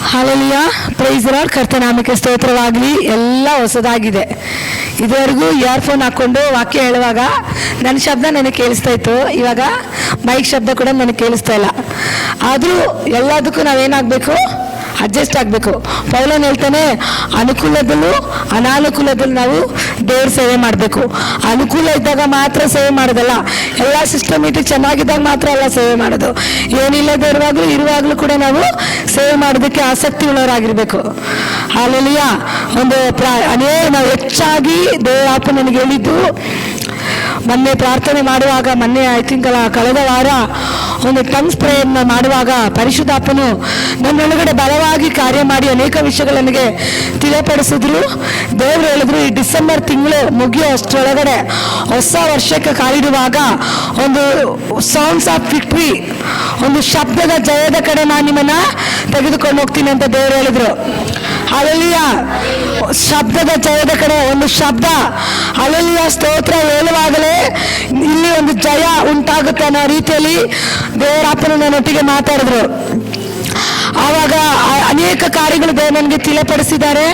Hallelujah, praise the Lord. ಕರ್ತನಾಮಕ್ಕೆ ಸ್ತೋತ್ರವಾಗಲಿ. ಎಲ್ಲ ಹೊಸದಾಗಿದೆ. ಇದುವರೆಗೂ ಇಯರ್ಫೋನ್ ಹಾಕ್ಕೊಂಡು ವಾಕ್ಯ ಹೇಳುವಾಗ ನನ್ನ ಶಬ್ದ ನನಗೆ ಕೇಳಿಸ್ತಾ ಇತ್ತು. ಇವಾಗ ಮೈಕ್ ಶಬ್ದ ಕೂಡ ನನಗೆ ಕೇಳಿಸ್ತಾ ಇಲ್ಲ. ಆದರೂ ಎಲ್ಲದಕ್ಕೂ ನಾವೇನಾಗಬೇಕು? ಅಡ್ಜಸ್ಟ್ ಆಗಬೇಕು. ಪೌಲನ್ ಹೇಳ್ತಾನೆ, ಅನುಕೂಲದಲ್ಲೂ ಅನಾನುಕೂಲದಲ್ಲೂ ನಾವು ದೇವ್ರ ಸೇವೆ ಮಾಡಬೇಕು. ಅನುಕೂಲ ಇದ್ದಾಗ ಮಾತ್ರ ಸೇವೆ ಮಾಡೋದಲ್ಲ, ಎಲ್ಲ ಸಿಸ್ಟಮೆಟಿಕ್ ಚೆನ್ನಾಗಿದ್ದಾಗ ಮಾತ್ರ ಎಲ್ಲ ಸೇವೆ ಮಾಡೋದು. ಏನಿಲ್ಲದೆ ಇರುವಾಗಲೂ ಕೂಡ ನಾವು ಸೇವೆ ಮಾಡೋದಕ್ಕೆ ಆಸಕ್ತಿ ಉಳ್ಳವರಾಗಿರ್ಬೇಕು. ಹಾಲೆಲೂಯಾ. ನಾವು ಹೆಚ್ಚಾಗಿ ದೇವರಾಪ ನನಗೆ ಹೇಳಿದ್ದು, ಮೊನ್ನೆ ಪ್ರಾರ್ಥನೆ ಮಾಡುವಾಗ, ಐ ಥಿಂಕ್ ಕಳೆದ ವಾರ ಒಂದು ಟಂಗ್ಸ್ ಪ್ರೇಯರ್ನ ಮಾಡುವಾಗ ಪರಿಶುದ್ಧಾತ್ಮನು ನನ್ನೊಳಗಡೆ ಬಲವಾಗಿ ಕಾರ್ಯ ಮಾಡಿ ಅನೇಕ ವಿಷಯಗಳು ನನಗೆ ತಿಳಿಪಡಿಸಿದ್ರು. ದೇವರು ಹೇಳಿದ್ರು, ಈ ಡಿಸೆಂಬರ್ ತಿಂಗಳು ಮುಗಿಯೋ ಅಷ್ಟರೊಳಗಡೆ ಹೊಸ ವರ್ಷಕ್ಕೆ ಕಾಲಿಡುವಾಗ ಒಂದು ಸೌಂಡ್ಸ್ ಆಫ್ ವಿಕ್ಟ್ರಿ, ಒಂದು ಶಬ್ದದ ಜಯದ ಕಡೆ ನಾನು ನಿಮ್ಮನ್ನ ತೆಗೆದುಕೊಂಡು ಹೋಗ್ತೀನಿ ಅಂತ ದೇವರು ಹೇಳಿದ್ರು. ಹಾಲೆಲೂಯಾ. ಶಬ್ದದ ಜಯದ ಕಡೆ ಒಂದು ಶಬ್ದ. ಹಾಲೆಲೂಯಾ. ಸ್ತೋತ್ರ ಹೇಳುವಾಗಲೇ ಇಲ್ಲಿ ಒಂದು ಜಯ ಉಂಟಾಗುತ್ತೆ ಅನ್ನೋ ರೀತಿಯಲ್ಲಿ ದೇವರಾಪನ ನನ್ನೊಟ್ಟಿಗೆ ಮಾತಾಡಿದ್ರು. ಆವಾಗ ಅನೇಕ ಕಾರ್ಯಗಳು ದೇವರು ನನಗೆ ತಿಳಿಪಡಿಸಿದ್ದಾರೆ.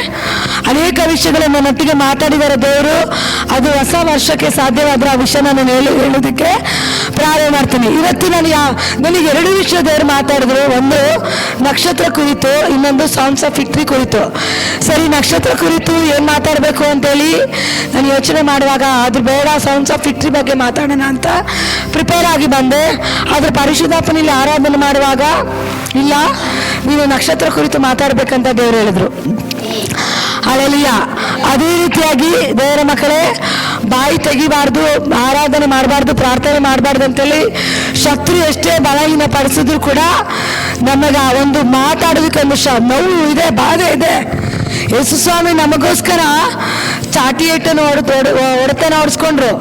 ಅನೇಕ ವಿಷಯಗಳು ನನ್ನೊಟ್ಟಿಗೆ ಮಾತಾಡಿದ್ದಾರೆ ದೇವರು. ಅದು ಹೊಸ ವರ್ಷಕ್ಕೆ ಸಾಧ್ಯವಾದರೆ ಆ ವಿಷಯ ನಾನು ಹೇಳೋದಕ್ಕೆ ಪ್ರಾರಂಭ ಮಾಡ್ತೀನಿ. ಇವತ್ತು ನನಗೆ ಎರಡು ವಿಷಯ ದೇವರು ಮಾತಾಡಿದ್ರು. ಒಂದು ನಕ್ಷತ್ರ ಕುರಿತು, ಇನ್ನೊಂದು ಸೌಂಡ್ಸ್ ಆಫ್ ವಿಕ್ಟ್ರಿ ಕುರಿತು. ಸರಿ, ನಕ್ಷತ್ರ ಕುರಿತು ಏನು ಮಾತಾಡಬೇಕು ಅಂತೇಳಿ ನಾನು ಯೋಚನೆ ಮಾಡುವಾಗ ಅದ್ರ ಬೇಡ, ಸೌಂಡ್ಸ್ ಆಫ್ ವಿಕ್ಟ್ರಿ ಬಗ್ಗೆ ಮಾತಾಡೋಣ ಅಂತ ಪ್ರಿಪೇರ್ ಆಗಿ ಬಂದೆ. ಅದ್ರ ಪರಿಶುದ್ಧಾತ್ಮನಲ್ಲಿ ಆರಾಧನೆ ಮಾಡುವಾಗ, ಇಲ್ಲ, ನೀನು ನಕ್ಷತ್ರ ಕುರಿತು ಮಾತಾಡ್ಬೇಕಂತ ದೇವರು ಹೇಳಿದ್ರು. ಹಾಲೆಲೂಯಾ. ಅದೇ ರೀತಿಯಾಗಿ ದೇವರ ಮಕ್ಕಳೇ, ಬಾಯಿ ತೆಗಿಬಾರ್ದು, ಆರಾಧನೆ ಮಾಡಬಾರ್ದು, ಪ್ರಾರ್ಥನೆ ಮಾಡಬಾರ್ದು ಅಂತೇಳಿ ಶತ್ರು ಎಷ್ಟೇ ಬಲಹೀನ ಪಡಿಸಿದ್ರು ಕೂಡ ನಮಗೆ ಒಂದು ಮಾತಾಡೋದಕ್ಕೆ ಒಂದು ನೋವು ಇದೆ, ಬಾಧೆ ಇದೆ. ಯೇಸು ಸ್ವಾಮಿ ನಮಗೋಸ್ಕರ ಚಾಟಿ ಏಟನ್ನು ಹೊಡೆತನ ಹೊಡೆಸ್ಕೊಂಡ್ರು,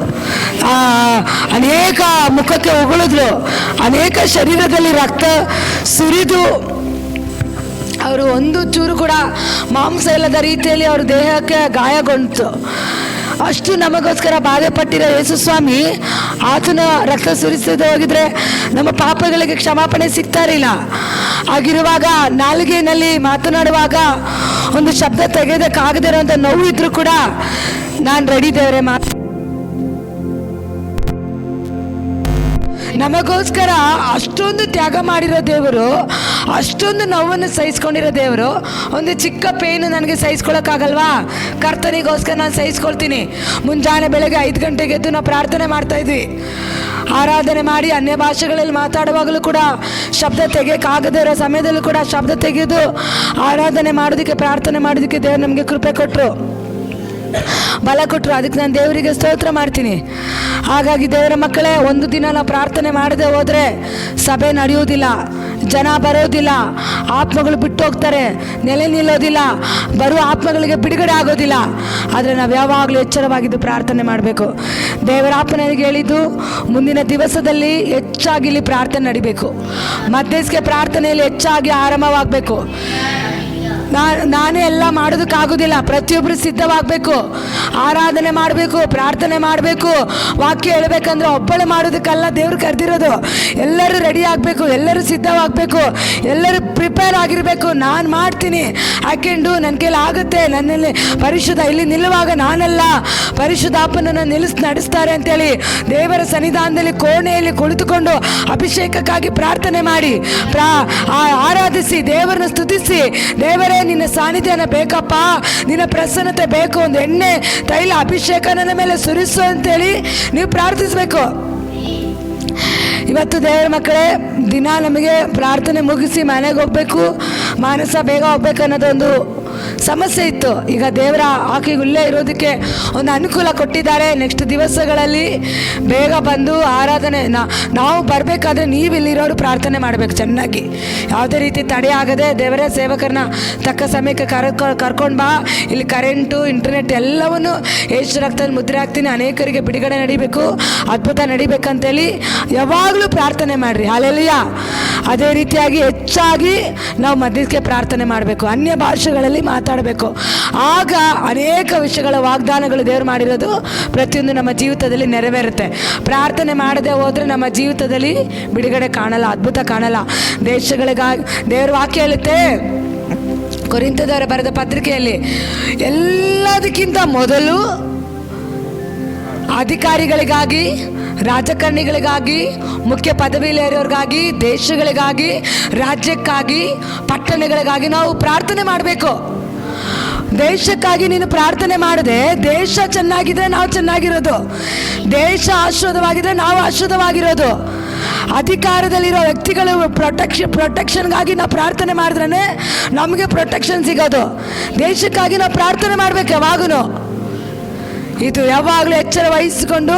ಅನೇಕ ಮುಖಕ್ಕೆ ಉಗುಳಿದ್ರು, ಅನೇಕ ಶರೀರದಲ್ಲಿ ರಕ್ತ ಸುರಿದು ಅವರು ಒಂದು ಚೂರು ಕೂಡ ಮಾಂಸ ಇಲ್ಲದ ರೀತಿಯಲ್ಲಿ ಅವ್ರ ದೇಹಕ್ಕೆ ಗಾಯಗೊಂಡಿತು. ಅಷ್ಟು ನಮಗೋಸ್ಕರ ಬಾಧೆ ಪಟ್ಟಿರೋ ಯೇಸು ಸ್ವಾಮಿ, ಆತನ ರಕ್ತ ಸುರಿಸದೆ ಹೋಗಿದ್ರೆ ನಮ್ಮ ಪಾಪಗಳಿಗೆ ಕ್ಷಮಾಪಣೆ ಸಿಗ್ತಾ ಇರಲಿಲ್ಲ. ಆಗಿರುವಾಗ ನಾಲಿಗೆಯಲ್ಲಿ ಮಾತನಾಡುವಾಗ ಒಂದು ಶಬ್ದ ತೆಗೆಯೋದಕ್ಕಾಗದೇ ಇರೋಂಥ ನೋವು ಇದ್ರೂ ಕೂಡ ನಾನು ರೆಡಿ ದೇವರೇ ನಮಗೋಸ್ಕರ ಅಷ್ಟೊಂದು ತ್ಯಾಗ ಮಾಡಿರೋ ದೇವರು, ಅಷ್ಟೊಂದು ನೋವನ್ನು ಸಹಿಸ್ಕೊಂಡಿರೋ ದೇವರು, ಒಂದು ಚಿಕ್ಕ ಪೇನು ನನಗೆ ಸಹಿಸ್ಕೊಳಕ್ಕಾಗಲ್ವಾ? ಕರ್ತನಿಗೋಸ್ಕರ ನಾನು ಸಹಿಸ್ಕೊಳ್ತೀನಿ. ಮುಂಜಾನೆ ಬೆಳಗ್ಗೆ 5 ಗಂಟೆಗೆ ಎದ್ದು ನಾವು ಪ್ರಾರ್ಥನೆ ಮಾಡ್ತಾ ಇದ್ವಿ. ಆರಾಧನೆ ಮಾಡಿ ಅನ್ಯ ಭಾಷೆಗಳಲ್ಲಿ ಮಾತಾಡುವಾಗಲೂ ಕೂಡ ಶಬ್ದ ತೆಗೆಯೋಕ್ಕಾಗದೇ ಇರೋ ಸಮಯದಲ್ಲೂ ಕೂಡ ಶಬ್ದ ತೆಗೆದು ಆರಾಧನೆ ಮಾಡೋದಕ್ಕೆ, ಪ್ರಾರ್ಥನೆ ಮಾಡೋದಕ್ಕೆ ದೇವರು ನಮಗೆ ಕೃಪೆ ಕೊಟ್ಟರು, ಬಲ ಕೊಟ್ಟರು. ಅದಕ್ಕೆ ನಾನು ದೇವರಿಗೆ ಸ್ತೋತ್ರ ಮಾಡ್ತೀನಿ. ಹಾಗಾಗಿ ದೇವರ ಮಕ್ಕಳೇ, ಒಂದು ದಿನ ನಾವು ಪ್ರಾರ್ಥನೆ ಮಾಡದೆ ಹೋದರೆ ಸಭೆ ನಡೆಯುವುದಿಲ್ಲ, ಜನ ಬರೋದಿಲ್ಲ, ಆತ್ಮಗಳು ಬಿಟ್ಟು ಹೋಗ್ತಾರೆ, ನೆಲೆ ನಿಲ್ಲೋದಿಲ್ಲ, ಬರುವ ಆತ್ಮಗಳಿಗೆ ಬಿಡುಗಡೆ ಆಗೋದಿಲ್ಲ. ಆದರೆ ನಾವು ಯಾವಾಗಲೂ ಎಚ್ಚರವಾಗಿದ್ದು ಪ್ರಾರ್ಥನೆ ಮಾಡಬೇಕು. ದೇವರ ನನಗೆ ಹೇಳಿದ್ದು, ಮುಂದಿನ ದಿವಸದಲ್ಲಿ ಹೆಚ್ಚಾಗಿ ಇಲ್ಲಿ ಪ್ರಾರ್ಥನೆ ನಡಿಬೇಕು. ಮಧ್ಯಸ್ಥಿಕೆ ಪ್ರಾರ್ಥನೆಯಲ್ಲಿ ಹೆಚ್ಚಾಗಿ ಆರಂಭವಾಗಬೇಕು. ನಾನೇ ಎಲ್ಲ ಮಾಡೋದಕ್ಕಾಗೋದಿಲ್ಲ, ಪ್ರತಿಯೊಬ್ಬರು ಸಿದ್ಧವಾಗಬೇಕು, ಆರಾಧನೆ ಮಾಡಬೇಕು, ಪ್ರಾರ್ಥನೆ ಮಾಡಬೇಕು. ವಾಕ್ಯ ಹೇಳ್ಬೇಕಂದ್ರೆ ಒಬ್ಬಳೆ ಮಾಡೋದಕ್ಕಲ್ಲ ದೇವ್ರು ಕರೆದಿರೋದು. ಎಲ್ಲರೂ ರೆಡಿ ಆಗಬೇಕು, ಎಲ್ಲರೂ ಸಿದ್ಧವಾಗಬೇಕು, ಎಲ್ಲರೂ ಪ್ರಿಪೇರ್ ಆಗಿರಬೇಕು. ನಾನು ಮಾಡ್ತೀನಿ, ಯಾಕೆಂಡು ನನ್ನ ಕೈಲಿ ಆಗುತ್ತೆ, ನನ್ನಲ್ಲಿ ಪರಿಶುದ್ಧ ಇಲ್ಲಿ ನಿಲ್ಲುವಾಗ ನಾನೆಲ್ಲ ಪರಿಶುದ್ಧಾಪನನ್ನು ನಡೆಸ್ತಾರೆ ಅಂತೇಳಿ ದೇವರ ಸನ್ನಿಧಾನದಲ್ಲಿ ಕೋಣೆಯಲ್ಲಿ ಕುಳಿತುಕೊಂಡು ಅಭಿಷೇಕಕ್ಕಾಗಿ ಪ್ರಾರ್ಥನೆ ಮಾಡಿ ಆರಾಧಿಸಿ ದೇವರನ್ನು ಸ್ತುತಿಸಿ, ದೇವರೇ ನಿನ್ನ ಸಾನ್ನಿಧ್ಯನ ಬೇಕಪ್ಪ, ನಿನ್ನ ಪ್ರಸನ್ನತೆ ಬೇಕು, ಒಂದು ಎಣ್ಣೆ ತೈಲ ಅಭಿಷೇಕ ನನ್ನ ಮೇಲೆ ಸುರಿಸು ಅಂತೇಳಿ ನೀವು ಪ್ರಾರ್ಥಿಸಬೇಕು. ಇವತ್ತು ದೇವರ ಮಕ್ಕಳೇ, ದಿನ ನಮಗೆ ಪ್ರಾರ್ಥನೆ ಮುಗಿಸಿ ಮನೆಗೆ ಹೋಗ್ಬೇಕು, ಮಾನಸ ಬೇಗ ಹೋಗ್ಬೇಕು ಅನ್ನೋದೊಂದು ಸಮಸ್ಯೆ ಇತ್ತು. ಈಗ ದೇವರ ಆಕೆಗೆ ಇಲ್ಲೇ ಇರೋದಕ್ಕೆ ಒಂದು ಅನುಕೂಲ ಕೊಟ್ಟಿದ್ದಾರೆ. ನೆಕ್ಸ್ಟ್ ದಿವಸಗಳಲ್ಲಿ ಬೇಗ ಬಂದು ಆರಾಧನೆ ನಾವು ಬರಬೇಕಾದ್ರೆ ನೀವು ಇಲ್ಲಿರೋರು ಪ್ರಾರ್ಥನೆ ಮಾಡಬೇಕು ಚೆನ್ನಾಗಿ, ಯಾವುದೇ ರೀತಿ ತಡೆ ಆಗದೆ ದೇವರೇ ಸೇವಕರನ್ನ ತಕ್ಕ ಸಮಯಕ್ಕೆ ಕರ್ಕೊಂಡು ಬಾ. ಇಲ್ಲಿ ಕರೆಂಟು, ಇಂಟರ್ನೆಟ್ ಎಲ್ಲವನ್ನು ಯೇಸು ರಕ್ತದಲ್ಲಿ ಮುದ್ರೆ ಹಾಕ್ತೀನಿ, ಅನೇಕರಿಗೆ ಬಿಡುಗಡೆ ನಡಿಬೇಕು, ಅದ್ಭುತ ನಡಿಬೇಕಂತೇಳಿ ಯಾವಾಗಲೂ ಪ್ರಾರ್ಥನೆ ಮಾಡಿರಿ. ಹಾಲೆಲೂಯಾ. ಅದೇ ರೀತಿಯಾಗಿ ಹೆಚ್ಚಾಗಿ ನಾವು ಮಧ್ಯಕ್ಕೆ ಪ್ರಾರ್ಥನೆ ಮಾಡಬೇಕು, ಅನ್ಯ ಭಾಷೆಗಳಲ್ಲಿ ಮಾತಾಡಬೇಕು. ಆಗ ಅನೇಕ ವಿಷಯಗಳ ವಾಗ್ದಾನಗಳು ದೇವರು ಮಾಡಿರೋದು ಪ್ರತಿಯೊಂದು ನಮ್ಮ ಜೀವಿತದಲ್ಲಿ ನೆರವೇರುತ್ತೆ. ಪ್ರಾರ್ಥನೆ ಮಾಡದೆ ಹೋದರೆ ನಮ್ಮ ಜೀವಿತದಲ್ಲಿ ಬಿಡುಗಡೆ ಕಾಣಲ್ಲ, ಅದ್ಭುತ ಕಾಣಲ್ಲ. ದೇಶಗಳಿಗಾಗಿ ದೇವರ ವಾಕ್ಯ ಹೇಳುತ್ತೆ, ಕೊರಿಂಥದವರ ಬರೆದ ಪತ್ರಿಕೆಯಲ್ಲಿ ಎಲ್ಲದಕ್ಕಿಂತ ಮೊದಲು ಅಧಿಕಾರಿಗಳಿಗಾಗಿ, ರಾಜಕಾರಣಿಗಳಿಗಾಗಿ, ಮುಖ್ಯ ಪದವಿಯಲ್ಲಿರೋರಿಗಾಗಿ, ದೇಶಗಳಿಗಾಗಿ, ರಾಜ್ಯಕ್ಕಾಗಿ, ಪಟ್ಟಣಗಳಿಗಾಗಿ ನಾವು ಪ್ರಾರ್ಥನೆ ಮಾಡಬೇಕು. ದೇಶಕ್ಕಾಗಿ ನೀನು ಪ್ರಾರ್ಥನೆ ಮಾಡದೆ ದೇಶ ಚೆನ್ನಾಗಿದ್ರೆ ನಾವು ಚೆನ್ನಾಗಿರೋದು, ದೇಶ ಆಶೀರ್ವಾದವಾಗಿದ್ರೆ ನಾವು ಆಶೀರ್ವಾದವಾಗಿರೋದು. ಅಧಿಕಾರದಲ್ಲಿರೋ ವ್ಯಕ್ತಿಗಳು ಪ್ರೊಟೆಕ್ಷನ್ಗಾಗಿ ನಾವು ಪ್ರಾರ್ಥನೆ ಮಾಡಿದ್ರೇ ನಮಗೆ ಪ್ರೊಟೆಕ್ಷನ್ ಸಿಗೋದು. ದೇಶಕ್ಕಾಗಿ ನಾವು ಪ್ರಾರ್ಥನೆ ಮಾಡಬೇಕು ಯಾವಾಗೂ. ಇದು ಯಾವಾಗಲೂ ಎಚ್ಚರ ವಹಿಸಿಕೊಂಡು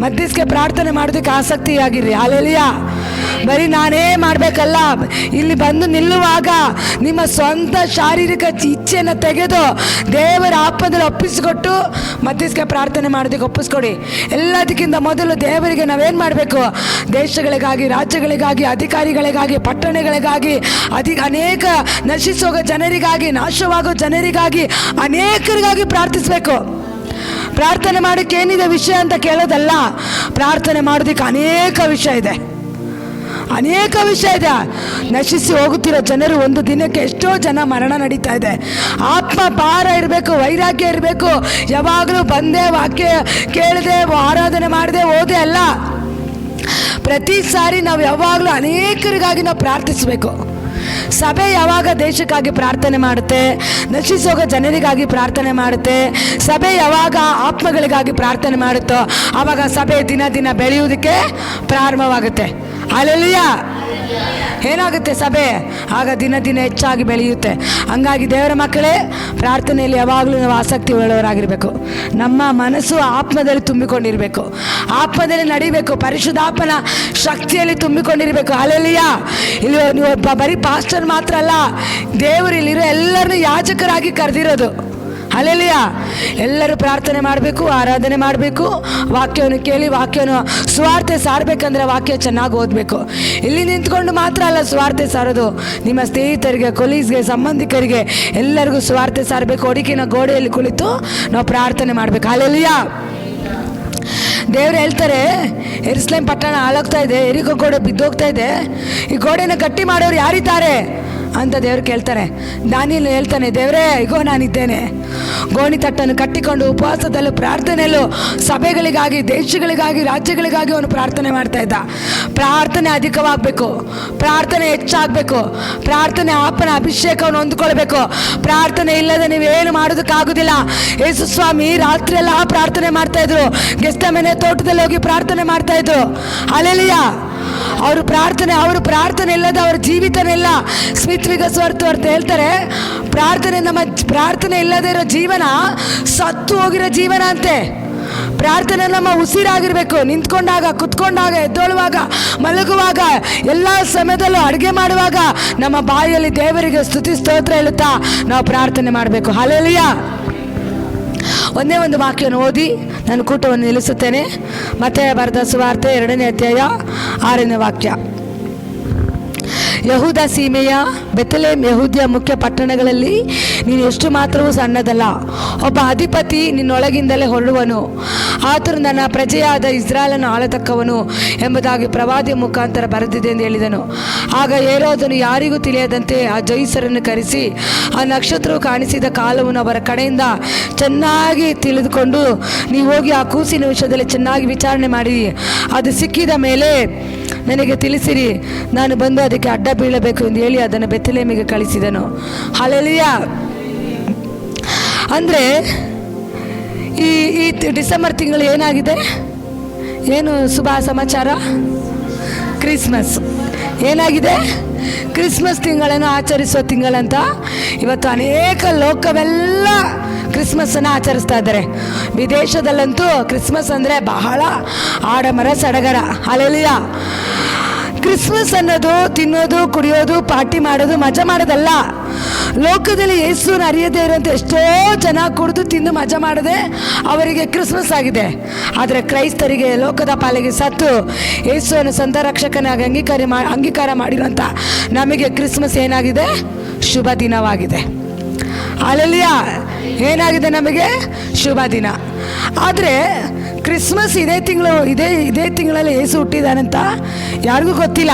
ಮಧ್ಯಸ್ಥಿಕೆ ಪ್ರಾರ್ಥನೆ ಮಾಡೋದಕ್ಕೆ ಆಸಕ್ತಿಯಾಗಿರಿ. ಹಲ್ಲೆಲೂಯಾ. ಬರೀ ನಾನೇ ಮಾಡಬೇಕಲ್ಲ, ಇಲ್ಲಿ ಬಂದು ನಿಲ್ಲುವಾಗ ನಿಮ್ಮ ಸ್ವಂತ ಶಾರೀರಿಕ ಇಚ್ಛೆಯನ್ನು ತೆಗೆದು ದೇವರ ಆತ್ಮದಲ್ಲಿ ಒಪ್ಪಿಸಿಕೊಟ್ಟು ಮಧ್ಯಸ್ಥಿಕೆ ಪ್ರಾರ್ಥನೆ ಮಾಡೋದಕ್ಕೆ ಒಪ್ಪಿಸ್ಕೊಡಿ. ಎಲ್ಲದಕ್ಕಿಂತ ಮೊದಲು ದೇವರಿಗೆ ನಾವೇನು ಮಾಡಬೇಕು? ದೇಶಗಳಿಗಾಗಿ, ರಾಜ್ಯಗಳಿಗಾಗಿ, ಅಧಿಕಾರಿಗಳಿಗಾಗಿ, ಪಟ್ಟಣಗಳಿಗಾಗಿ, ಅನೇಕ ನಶಿಸೋಗೋ ಜನರಿಗಾಗಿ, ನಾಶವಾಗೋ ಜನರಿಗಾಗಿ, ಅನೇಕರಿಗಾಗಿ ಪ್ರಾರ್ಥಿಸಬೇಕು. ಪ್ರಾರ್ಥನೆ ಮಾಡೋಕ್ಕೆ ಏನಿದೆ ವಿಷಯ ಅಂತ ಕೇಳೋದಲ್ಲ, ಪ್ರಾರ್ಥನೆ ಮಾಡೋದಕ್ಕೆ ಅನೇಕ ವಿಷಯ ಇದೆ. ನಶಿಸಿ ಹೋಗುತ್ತಿರೋ ಜನರು, ಒಂದು ದಿನಕ್ಕೆ ಎಷ್ಟೋ ಜನ ಮರಣ ನಡೀತಾ ಇದೆ. ಆತ್ಮ ಭಾರ ಇರಬೇಕು, ವೈರಾಗ್ಯ ಇರಬೇಕು. ಯಾವಾಗಲೂ ಬಂದೆ, ವಾಕ್ಯ ಕೇಳದೆ, ಆರಾಧನೆ ಮಾಡದೆ ಓದೆ ಅಲ್ಲ. ಪ್ರತಿ ಸಾರಿ ನಾವು ಯಾವಾಗಲೂ ಅನೇಕರಿಗಾಗಿ ನಾವು ಪ್ರಾರ್ಥಿಸಬೇಕು. ಸಭೆ ಯಾವಾಗ ದೇಶಕ್ಕಾಗಿ ಪ್ರಾರ್ಥನೆ ಮಾಡುತ್ತೆ, ನಶಿಸೋಗ ಜನರಿಗಾಗಿ ಪ್ರಾರ್ಥನೆ ಮಾಡುತ್ತೆ, ಸಭೆ ಯಾವಾಗ ಆತ್ಮಗಳಿಗಾಗಿ ಪ್ರಾರ್ಥನೆ ಮಾಡುತ್ತೋ ಆವಾಗ ಸಭೆ ದಿನ ದಿನ ಬೆಳೆಯುವುದಕ್ಕೆ ಪ್ರಾರಂಭವಾಗುತ್ತೆ. ಹಲ್ಲೆಲೂಯಾ. ಏನಾಗುತ್ತೆ? ಸಭೆ ಆಗ ದಿನ ದಿನ ಹೆಚ್ಚಾಗಿ ಬೆಳೆಯುತ್ತೆ. ಹಂಗಾಗಿ ದೇವರ ಮಕ್ಕಳೇ, ಪ್ರಾರ್ಥನೆಯಲ್ಲಿ ಯಾವಾಗಲೂ ನಾವು ಆಸಕ್ತಿ ಉಳ್ಳವರಾಗಿರಬೇಕು. ನಮ್ಮ ಮನಸ್ಸು ಆತ್ಮದಲ್ಲಿ ತುಂಬಿಕೊಂಡಿರಬೇಕು, ಆತ್ಮದಲ್ಲಿ ನಡಿಬೇಕು, ಪರಿಶುದ್ಧಾತ್ಮನ ಶಕ್ತಿಯಲ್ಲಿ ತುಂಬಿಕೊಂಡಿರಬೇಕು. ಹಲ್ಲೆಲೂಯಾ. ಇಲ್ಲಿ ನೀವು ಬರೀ ಪಾಸ್ಟರ್ ಮಾತ್ರ ಅಲ್ಲ, ದೇವರು ಇಲ್ಲಿರೋ ಎಲ್ಲರನ್ನೂ ಯಾಜಕರಾಗಿ ಕರೆದಿರೋದು. ಹಲ್ಲೆಲೂಯಾ. ಎಲ್ಲರೂ ಪ್ರಾರ್ಥನೆ ಮಾಡಬೇಕು, ಆರಾಧನೆ ಮಾಡಬೇಕು, ವಾಕ್ಯವನ್ನು ಕೇಳಿ ವಾಕ್ಯವನ್ನು ಸುವಾರ್ತೆ ಸಾರಬೇಕಂದ್ರೆ ವಾಕ್ಯ ಚೆನ್ನಾಗಿ ಓದಬೇಕು. ಇಲ್ಲಿ ನಿಂತ್ಕೊಂಡು ಮಾತ್ರ ಅಲ್ಲ ಸುವಾರ್ತೆ ಸಾರೋದು, ನಿಮ್ಮ ಸ್ನೇಹಿತರಿಗೆ, ಕೊಲೀಸ್ಗೆ, ಸಂಬಂಧಿಕರಿಗೆ ಎಲ್ಲರಿಗೂ ಸುವಾರ್ತೆ ಸಾರಬೇಕು. ಒಡಕಿನ ಗೋಡೆಯಲ್ಲಿ ಕುಳಿತು ನಾವು ಪ್ರಾರ್ಥನೆ ಮಾಡಬೇಕು. ಹಲ್ಲೆಲೂಯಾ. ದೇವರು ಹೇಳ್ತಾರೆ, ಯೆರೂಸಲೇಮ್ ಪಟ್ಟಣ ಹಾಳಾಗ್ತಾ ಇದೆ, ಯೆರಿಕೋ ಗೋಡೆ ಬಿದ್ದೋಗ್ತಾ ಇದೆ, ಈ ಗೋಡೆನ ಗಟ್ಟಿ ಮಾಡೋರು ಯಾರಿದ್ದಾರೆ ಅಂತ ದೇವ್ರು ಕೇಳ್ತಾರೆ. ದಾನಿಯೇಲ್ ಹೇಳ್ತಾನೆ, ದೇವರೇ ಇಗೋ ನಾನಿದ್ದೇನೆ. ಗೋಣಿ ತಟ್ಟನ್ನು ಕಟ್ಟಿಕೊಂಡು ಉಪವಾಸದಲ್ಲೂ ಪ್ರಾರ್ಥನೆಯಲ್ಲೂ ಸಭೆಗಳಿಗಾಗಿ, ದೇಶಗಳಿಗಾಗಿ, ರಾಜ್ಯಗಳಿಗಾಗಿ ಅವನು ಪ್ರಾರ್ಥನೆ ಮಾಡ್ತಾ ಇದ್ದ. ಪ್ರಾರ್ಥನೆ ಅಧಿಕವಾಗಬೇಕು, ಪ್ರಾರ್ಥನೆ ಹೆಚ್ಚಾಗಬೇಕು, ಪ್ರಾರ್ಥನೆ ಆತ್ಮನ ಅಭಿಷೇಕವನ್ನು ಹೊಂದ್ಕೊಳ್ಬೇಕು. ಪ್ರಾರ್ಥನೆ ಇಲ್ಲದೆ ನೀವೇನು ಮಾಡೋದಕ್ಕಾಗೋದಿಲ್ಲ. ಯೇಸು ಸ್ವಾಮಿ ರಾತ್ರಿ ಎಲ್ಲ ಪ್ರಾರ್ಥನೆ ಮಾಡ್ತಾ ಇದ್ರು, ಗೆಸ್ತಮನೆ ತೋಟದಲ್ಲಿ ಹೋಗಿ ಪ್ರಾರ್ಥನೆ ಮಾಡ್ತಾ ಇದ್ರು. ಹಲ್ಲೆಲೂಯಾ. ಅವರು ಪ್ರಾರ್ಥನೆ ಇಲ್ಲದ ಅವರ ಜೀವಿತನೇ ಇಲ್ಲ. ಸ್ಮಿತ್ ವಿಗಸ್ವರ್ತು ಅಂತ ಹೇಳ್ತಾರೆ, ಪ್ರಾರ್ಥನೆ ಇಲ್ಲದೆ ಇರೋ ಜೀವನ ಸತ್ತು ಹೋಗಿರೋ ಜೀವನ ಅಂತೆ. ಪ್ರಾರ್ಥನೆ ನಮ್ಮ ಉಸಿರಾಗಿರ್ಬೇಕು. ನಿಂತ್ಕೊಂಡಾಗ, ಕುತ್ಕೊಂಡಾಗ, ಎದ್ದೊಳುವಾಗ, ಮಲಗುವಾಗ, ಎಲ್ಲ ಸಮಯದಲ್ಲೂ ಅಡುಗೆ ಮಾಡುವಾಗ ನಮ್ಮ ಬಾಯಲ್ಲಿ ದೇವರಿಗೆ ಸ್ತುತಿ ಸ್ತೋತ್ರ ಹೇಳುತ್ತಾ ನಾವು ಪ್ರಾರ್ಥನೆ ಮಾಡಬೇಕು. ಹಲ್ಲೆಲೂಯಾ. ಒಂದೇ ಒಂದು ವಾಕ್ಯವನ್ನು ಓದಿ ನಾನು ಕೂಟವನ್ನು ನಿಲ್ಲಿಸುತ್ತೇನೆ. ಮತ್ತಾಯ ಬರೆದ ಸುವಾರ್ತೆ 2ನೇ ಅಧ್ಯಾಯ 6ನೇ ವಾಕ್ಯ. ಯಹೂದ ಸೀಮೆಯ ಬೆಥಲೆಹೇಮ್ ಯಹೂದ್ಯ ಮುಖ್ಯ ಪಟ್ಟಣಗಳಲ್ಲಿ ನೀನು ಎಷ್ಟು ಮಾತ್ರವೂ ಸಣ್ಣದಲ್ಲ. ಒಬ್ಬ ಅಧಿಪತಿ ನಿನ್ನೊಳಗಿಂದಲೇ ಹೊರಡುವನು, ಆತನು ನನ್ನ ಪ್ರಜೆಯಾದ ಇಸ್ರಾಯೇಲನ್ನು ಆಳತಕ್ಕವನು ಎಂಬುದಾಗಿ ಪ್ರವಾದಿಯ ಮುಖಾಂತರ ಬರೆದಿದೆ ಎಂದು ಹೇಳಿದನು. ಆಗ ಹೆರೋದನು ಯಾರಿಗೂ ತಿಳಿಯದಂತೆ ಆ ಜೋಯಿಸರನ್ನು ಕರೆಸಿ ಆ ನಕ್ಷತ್ರವು ಕಾಣಿಸಿದ ಕಾಲವನ್ನು ಅವರ ಕಡೆಯಿಂದ ಚೆನ್ನಾಗಿ ತಿಳಿದುಕೊಂಡು, ನೀವು ಹೋಗಿ ಆ ಕೂಸಿನ ವಿಷಯದಲ್ಲಿ ಚೆನ್ನಾಗಿ ವಿಚಾರಣೆ ಮಾಡಿ ಅದು ಸಿಕ್ಕಿದ ಮೇಲೆ ನನಗೆ ತಿಳಿಸಿರಿ, ನಾನು ಬಂದು ಅದಕ್ಕೆ ಅಡ್ಡ ಬೀಳಬೇಕು ಎಂದು ಹೇಳಿ ಅದನ್ನು ಬೆಥಲೆಹೇಮಿಗೆ ಕಳಿಸಿದನು. ಹಲ್ಲೆಲೂಯಾ. ಅಂದರೆ ಈ ಡಿಸೆಂಬರ್ ತಿಂಗಳು ಏನಾಗಿದೆ? ಏನು ಶುಭ ಸಮಾಚಾರ? ಕ್ರಿಸ್ಮಸ್. ಏನಾಗಿದೆ? ಕ್ರಿಸ್ಮಸ್ ತಿಂಗಳನ್ನು ಆಚರಿಸುವ ತಿಂಗಳಂತ ಇವತ್ತು ಅನೇಕ ಲೋಕವೆಲ್ಲ ಕ್ರಿಸ್ಮಸ್ಸನ್ನು ಆಚರಿಸ್ತಾ ಇದ್ದಾರೆ. ವಿದೇಶದಲ್ಲಂತೂ ಕ್ರಿಸ್ಮಸ್ ಅಂದರೆ ಬಹಳ ಆಡಮರ ಸಡಗರ. ಹಲ್ಲೆಲೂಯಾ. ಕ್ರಿಸ್ಮಸ್ ಅನ್ನೋದು ತಿನ್ನೋದು, ಕುಡಿಯೋದು, ಪಾರ್ಟಿ ಮಾಡೋದು, ಮಜಾ ಮಾಡೋದಲ್ಲ. ಲೋಕದಲ್ಲಿ ಯೇಸುವನ್ನು ಅರಿಯದೇ ಇರುವಂಥ ಎಷ್ಟೋ ಜನ ಕುಡಿದು ತಿಂದು ಮಜಾ ಮಾಡದೆ ಅವರಿಗೆ ಕ್ರಿಸ್ಮಸ್ ಆಗಿದೆ. ಆದರೆ ಕ್ರೈಸ್ತರಿಗೆ, ಲೋಕದ ಪಾಲಿಗೆ ಸತ್ತು ಯೇಸುವನ್ನು ಸ್ವಂತ ರಕ್ಷಕನಾಗಿ ಅಂಗೀಕಾರ ಮಾಡಿರುವಂಥ ನಮಗೆ ಕ್ರಿಸ್ಮಸ್ ಏನಾಗಿದೆ? ಶುಭ ದಿನವಾಗಿದೆ. ಹಲ್ಲೆಲೂಯಾ. ಏನಾಗಿದೆ? ನಮಗೆ ಶುಭ ದಿನ. ಆದರೆ ಕ್ರಿಸ್ಮಸ್ ಇದೇ ತಿಂಗಳಲ್ಲಿ ಯೇಸು ಹುಟ್ಟಿದಾನಂತ ಯಾರಿಗೂ ಗೊತ್ತಿಲ್ಲ.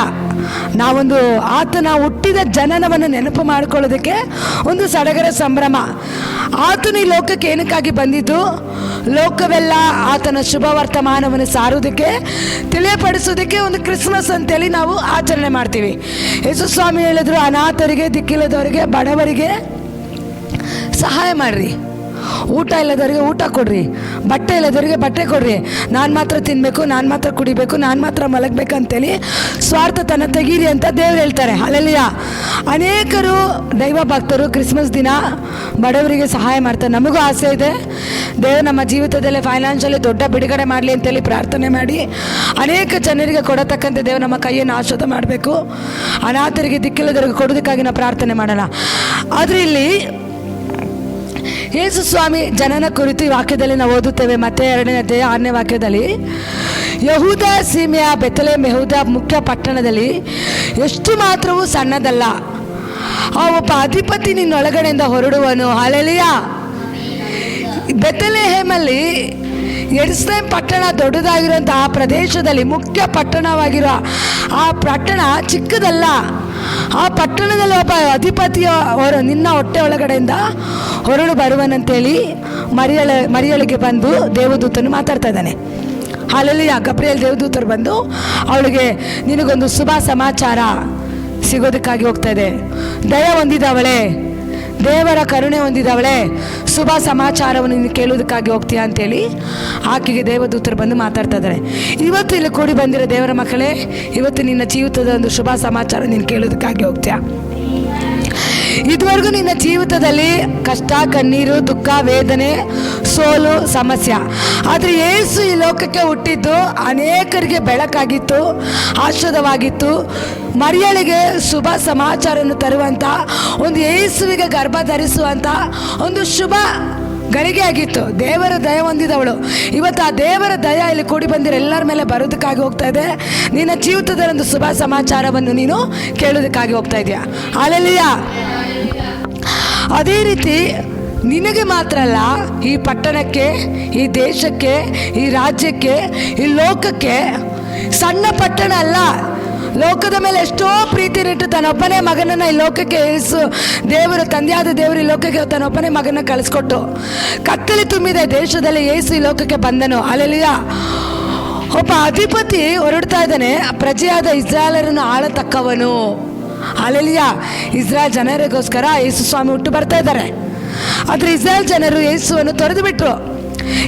ನಾವೊಂದು ಆತನ ಹುಟ್ಟಿದ ಜನನವನ್ನು ನೆನಪು ಮಾಡಿಕೊಳ್ಳೋದಕ್ಕೆ ಒಂದು ಸಡಗರ ಸಂಭ್ರಮ. ಆತನು ಈ ಲೋಕಕ್ಕೆ ಏನಕ್ಕಾಗಿ ಬಂದಿದ್ದು? ಲೋಕವೆಲ್ಲ ಆತನ ಶುಭ ವರ್ತಮಾನವನ್ನು ಸಾರುವುದಕ್ಕೆ, ತಿಳಿಯಪಡಿಸೋದಕ್ಕೆ ಒಂದು ಕ್ರಿಸ್ಮಸ್ ಅಂತೇಳಿ ನಾವು ಆಚರಣೆ ಮಾಡ್ತೀವಿ. ಯೇಸು ಸ್ವಾಮಿ ಹೇಳಿದ್ರು, ಅನಾಥರಿಗೆ, ದಿಕ್ಕಿಲ್ಲದವರಿಗೆ, ಬಡವರಿಗೆ ಸಹಾಯ ಮಾಡಿರಿ, ಊಟ ಇಲ್ಲದವರಿಗೆ ಊಟ ಕೊಡ್ರಿ, ಬಟ್ಟೆ ಇಲ್ಲದವರಿಗೆ ಬಟ್ಟೆ ಕೊಡ್ರಿ, ನಾನು ಮಾತ್ರ ತಿನ್ನಬೇಕು, ನಾನು ಮಾತ್ರ ಕುಡಿಬೇಕು, ನಾನು ಮಾತ್ರ ಮಲಗಬೇಕಂತೇಳಿ ಸ್ವಾರ್ಥತನ ತೆಗೀರಿ ಅಂತ ದೇವ್ರು ಹೇಳ್ತಾರೆ. ಅಲ್ಲಲ್ಲಿಯ ಅನೇಕರು ದೈವ ಭಕ್ತರು ಕ್ರಿಸ್ಮಸ್ ದಿನ ಬಡವರಿಗೆ ಸಹಾಯ ಮಾಡ್ತಾರೆ. ನಮಗೂ ಆಸೆ ಇದೆ, ದೇವರು ನಮ್ಮ ಜೀವಿತದಲ್ಲಿ ಫೈನಾನ್ಷಿಯಲಿ ದೊಡ್ಡ ಬಿಡುಗಡೆ ಮಾಡಲಿ ಅಂತೇಳಿ ಪ್ರಾರ್ಥನೆ ಮಾಡಿ ಅನೇಕ ಜನರಿಗೆ ಕೊಡತಕ್ಕಂತೆ ದೇವರು ನಮ್ಮ ಕೈಯನ್ನು ಆಶೀರ್ವಾದ ಮಾಡಬೇಕು. ಅನಾಥರಿಗೆ, ದಿಕ್ಕಿಲ್ಲದವರಿಗೆ ಕೊಡೋದಕ್ಕಾಗಿ ನಾವು ಪ್ರಾರ್ಥನೆ ಮಾಡೋಣ. ಆದರೆ ಇಲ್ಲಿ ಯೇಸು ಸ್ವಾಮಿ ಜನನ ಕುರಿತು ಈ ವಾಕ್ಯದಲ್ಲಿ ನಾವು ಓದುತ್ತೇವೆ. ಮತ್ತೆ 2ನೇ ಅಧ್ಯಾಯ 6ನೇ ವಾಕ್ಯದಲ್ಲಿ, ಯಹೂದ ಸೀಮೆಯ ಬೆಥಲೆಹೇಮ್ ಯಹೂದ ಮುಖ್ಯ ಪಟ್ಟಣದಲ್ಲಿ ಎಷ್ಟು ಮಾತ್ರವೂ ಸಣ್ಣದಲ್ಲ, ಆ ಒಬ್ಬ ಅಧಿಪತಿ ನಿನ್ನೊಳಗಡೆಯಿಂದ ಹೊರಡುವನು. ಹಲ್ಲೆಲೂಯಾ. ಬೆಥಲೆಹೇಮಲ್ಲಿ ಯೆರೂಸಲೇಮ್ ಪಟ್ಟಣ ದೊಡ್ಡದಾಗಿರುವಂಥ ಆ ಪ್ರದೇಶದಲ್ಲಿ ಮುಖ್ಯ ಪಟ್ಟಣವಾಗಿರೋ ಆ ಪಟ್ಟಣ ಚಿಕ್ಕದಲ್ಲ. ಆ ಪಟ್ಟಣದಲ್ಲಿ ಒಬ್ಬ ಅಧಿಪತಿಯ ನಿನ್ನ ಹೊಟ್ಟೆ ಒಳಗಡೆಯಿಂದ ಹೊರಡು ಬರುವನಂತೇಳಿ ಮರಿಯಳಿಗೆ ಬಂದು ದೇವದೂತನು ಮಾತಾಡ್ತಾ ಇದ್ದಾನೆ. ಹಾಲೆಲೂಯಾ. ಗಬ್ರಿಯಲ್ ದೇವದೂತರು ಬಂದು ಅವಳಿಗೆ ನಿನಗೊಂದು ಶುಭ ಸಮಾಚಾರ ಸಿಗೋದಕ್ಕಾಗಿ ಹೋಗ್ತಾ ಇದೆ. ದಯ ಹೊಂದಿದವಳೆ, ದೇವರ ಕರುಣೆ ಹೊಂದಿದವಳೆ, ಶುಭ ಸಮಾಚಾರವನ್ನು ನೀನು ಕೇಳೋದಕ್ಕಾಗಿ ಹೋಗ್ತೀಯಾ ಅಂತೇಳಿ ಆಕೆಗೆ ದೇವದೂತರು ಬಂದು ಮಾತಾಡ್ತಾ ಇದ್ದಾರೆ. ಇವತ್ತು ಇಲ್ಲಿ ಕೂಡಿ ಬಂದಿರೋ ದೇವರ ಮಕ್ಕಳೇ, ಇವತ್ತು ನಿನ್ನ ಜೀವಿತದ ಒಂದು ಶುಭ ಸಮಾಚಾರ ನೀನು ಕೇಳೋದಕ್ಕಾಗಿ ಹೋಗ್ತೀಯಾ? ಇದುವರೆಗೂ ನಿನ್ನ ಜೀವಿತದಲ್ಲಿ ಕಷ್ಟ, ಕಣ್ಣೀರು, ದುಃಖ, ವೇದನೆ, ಸೋಲು, ಸಮಸ್ಯೆ. ಆದರೆ ಯೇಸು ಈ ಲೋಕಕ್ಕೆ ಹುಟ್ಟಿದ್ದು ಅನೇಕರಿಗೆ ಬೆಳಕಾಗಿತ್ತು, ಆಶೀರ್ವಾದವಾಗಿತ್ತು. ಮರಿಯಳಿಗೆ ಶುಭ ಸಮಾಚಾರವನ್ನು ತರುವಂಥ, ಒಂದು ಯೇಸುವಿಗೆ ಗರ್ಭ ಧರಿಸುವಂಥ ಒಂದು ಶುಭ ಗಳಿಗೆ ಆಗಿತ್ತು. ದೇವರ ದಯ ಹೊಂದಿದವಳು. ಇವತ್ತು ಆ ದೇವರ ದಯ ಇಲ್ಲಿ ಕೂಡಿ ಬಂದಿರೋ ಎಲ್ಲರ ಮೇಲೆ ಬರೋದಕ್ಕಾಗಿ ಹೋಗ್ತಾ ಇದೆ. ನಿನ್ನ ಜೀವಿತದ ಒಂದು ಶುಭ ಸಮಾಚಾರವನ್ನು ನೀನು ಕೇಳೋದಕ್ಕಾಗಿ ಹೋಗ್ತಾ ಇದೆಯಾ? ಹಲ್ಲೆಲೂಯಾ. ಅದೇ ರೀತಿ ನಿನಗೆ ಮಾತ್ರ ಅಲ್ಲ, ಈ ಪಟ್ಟಣಕ್ಕೆ, ಈ ದೇಶಕ್ಕೆ, ಈ ರಾಜ್ಯಕ್ಕೆ, ಈ ಲೋಕಕ್ಕೆ, ಸಣ್ಣ ಪಟ್ಟಣ ಅಲ್ಲ, ಲೋಕದ ಮೇಲೆ ಎಷ್ಟೋ ಪ್ರೀತಿನಿಟ್ಟು ತನ್ನೊಬ್ಬನೇ ಮಗನನ್ನು ಈ ಲೋಕಕ್ಕೆ ಏಸು ದೇವರು, ತಂದೆಯಾದ ದೇವರು ಈ ಲೋಕಕ್ಕೆ ತನ್ನೊಬ್ಬನೇ ಮಗನ ಕಳಿಸ್ಕೊಟ್ಟು ಕತ್ತಲೆ ತುಂಬಿದ ದೇಶದಲ್ಲಿ ಏಸು ಈ ಲೋಕಕ್ಕೆ ಬಂದನು. ಹಲ್ಲೆಲೂಯಾ. ಒಬ್ಬ ಅಧಿಪತಿ ಹೊರಡ್ತಾ ಇದ್ದಾನೆ, ಪ್ರಜೆಯಾದ ಇಸ್ರಾಯೇಲರನ್ನು ಆಳತಕ್ಕವನು. ಹಲ್ಲೆಲೂಯಾ. ಇಸ್ರಾಯೇಲ್ ಜನರಿಗೋಸ್ಕರ ಯೇಸು ಸ್ವಾಮಿ ಹುಟ್ಟು ಬರ್ತಾ ಇದ್ದಾರೆ. ಆದರೆ ಇಸ್ರಾಯೇಲ್ ಜನರು ಯೇಸುವನ್ನು ತೊರೆದು ಬಿಟ್ರು.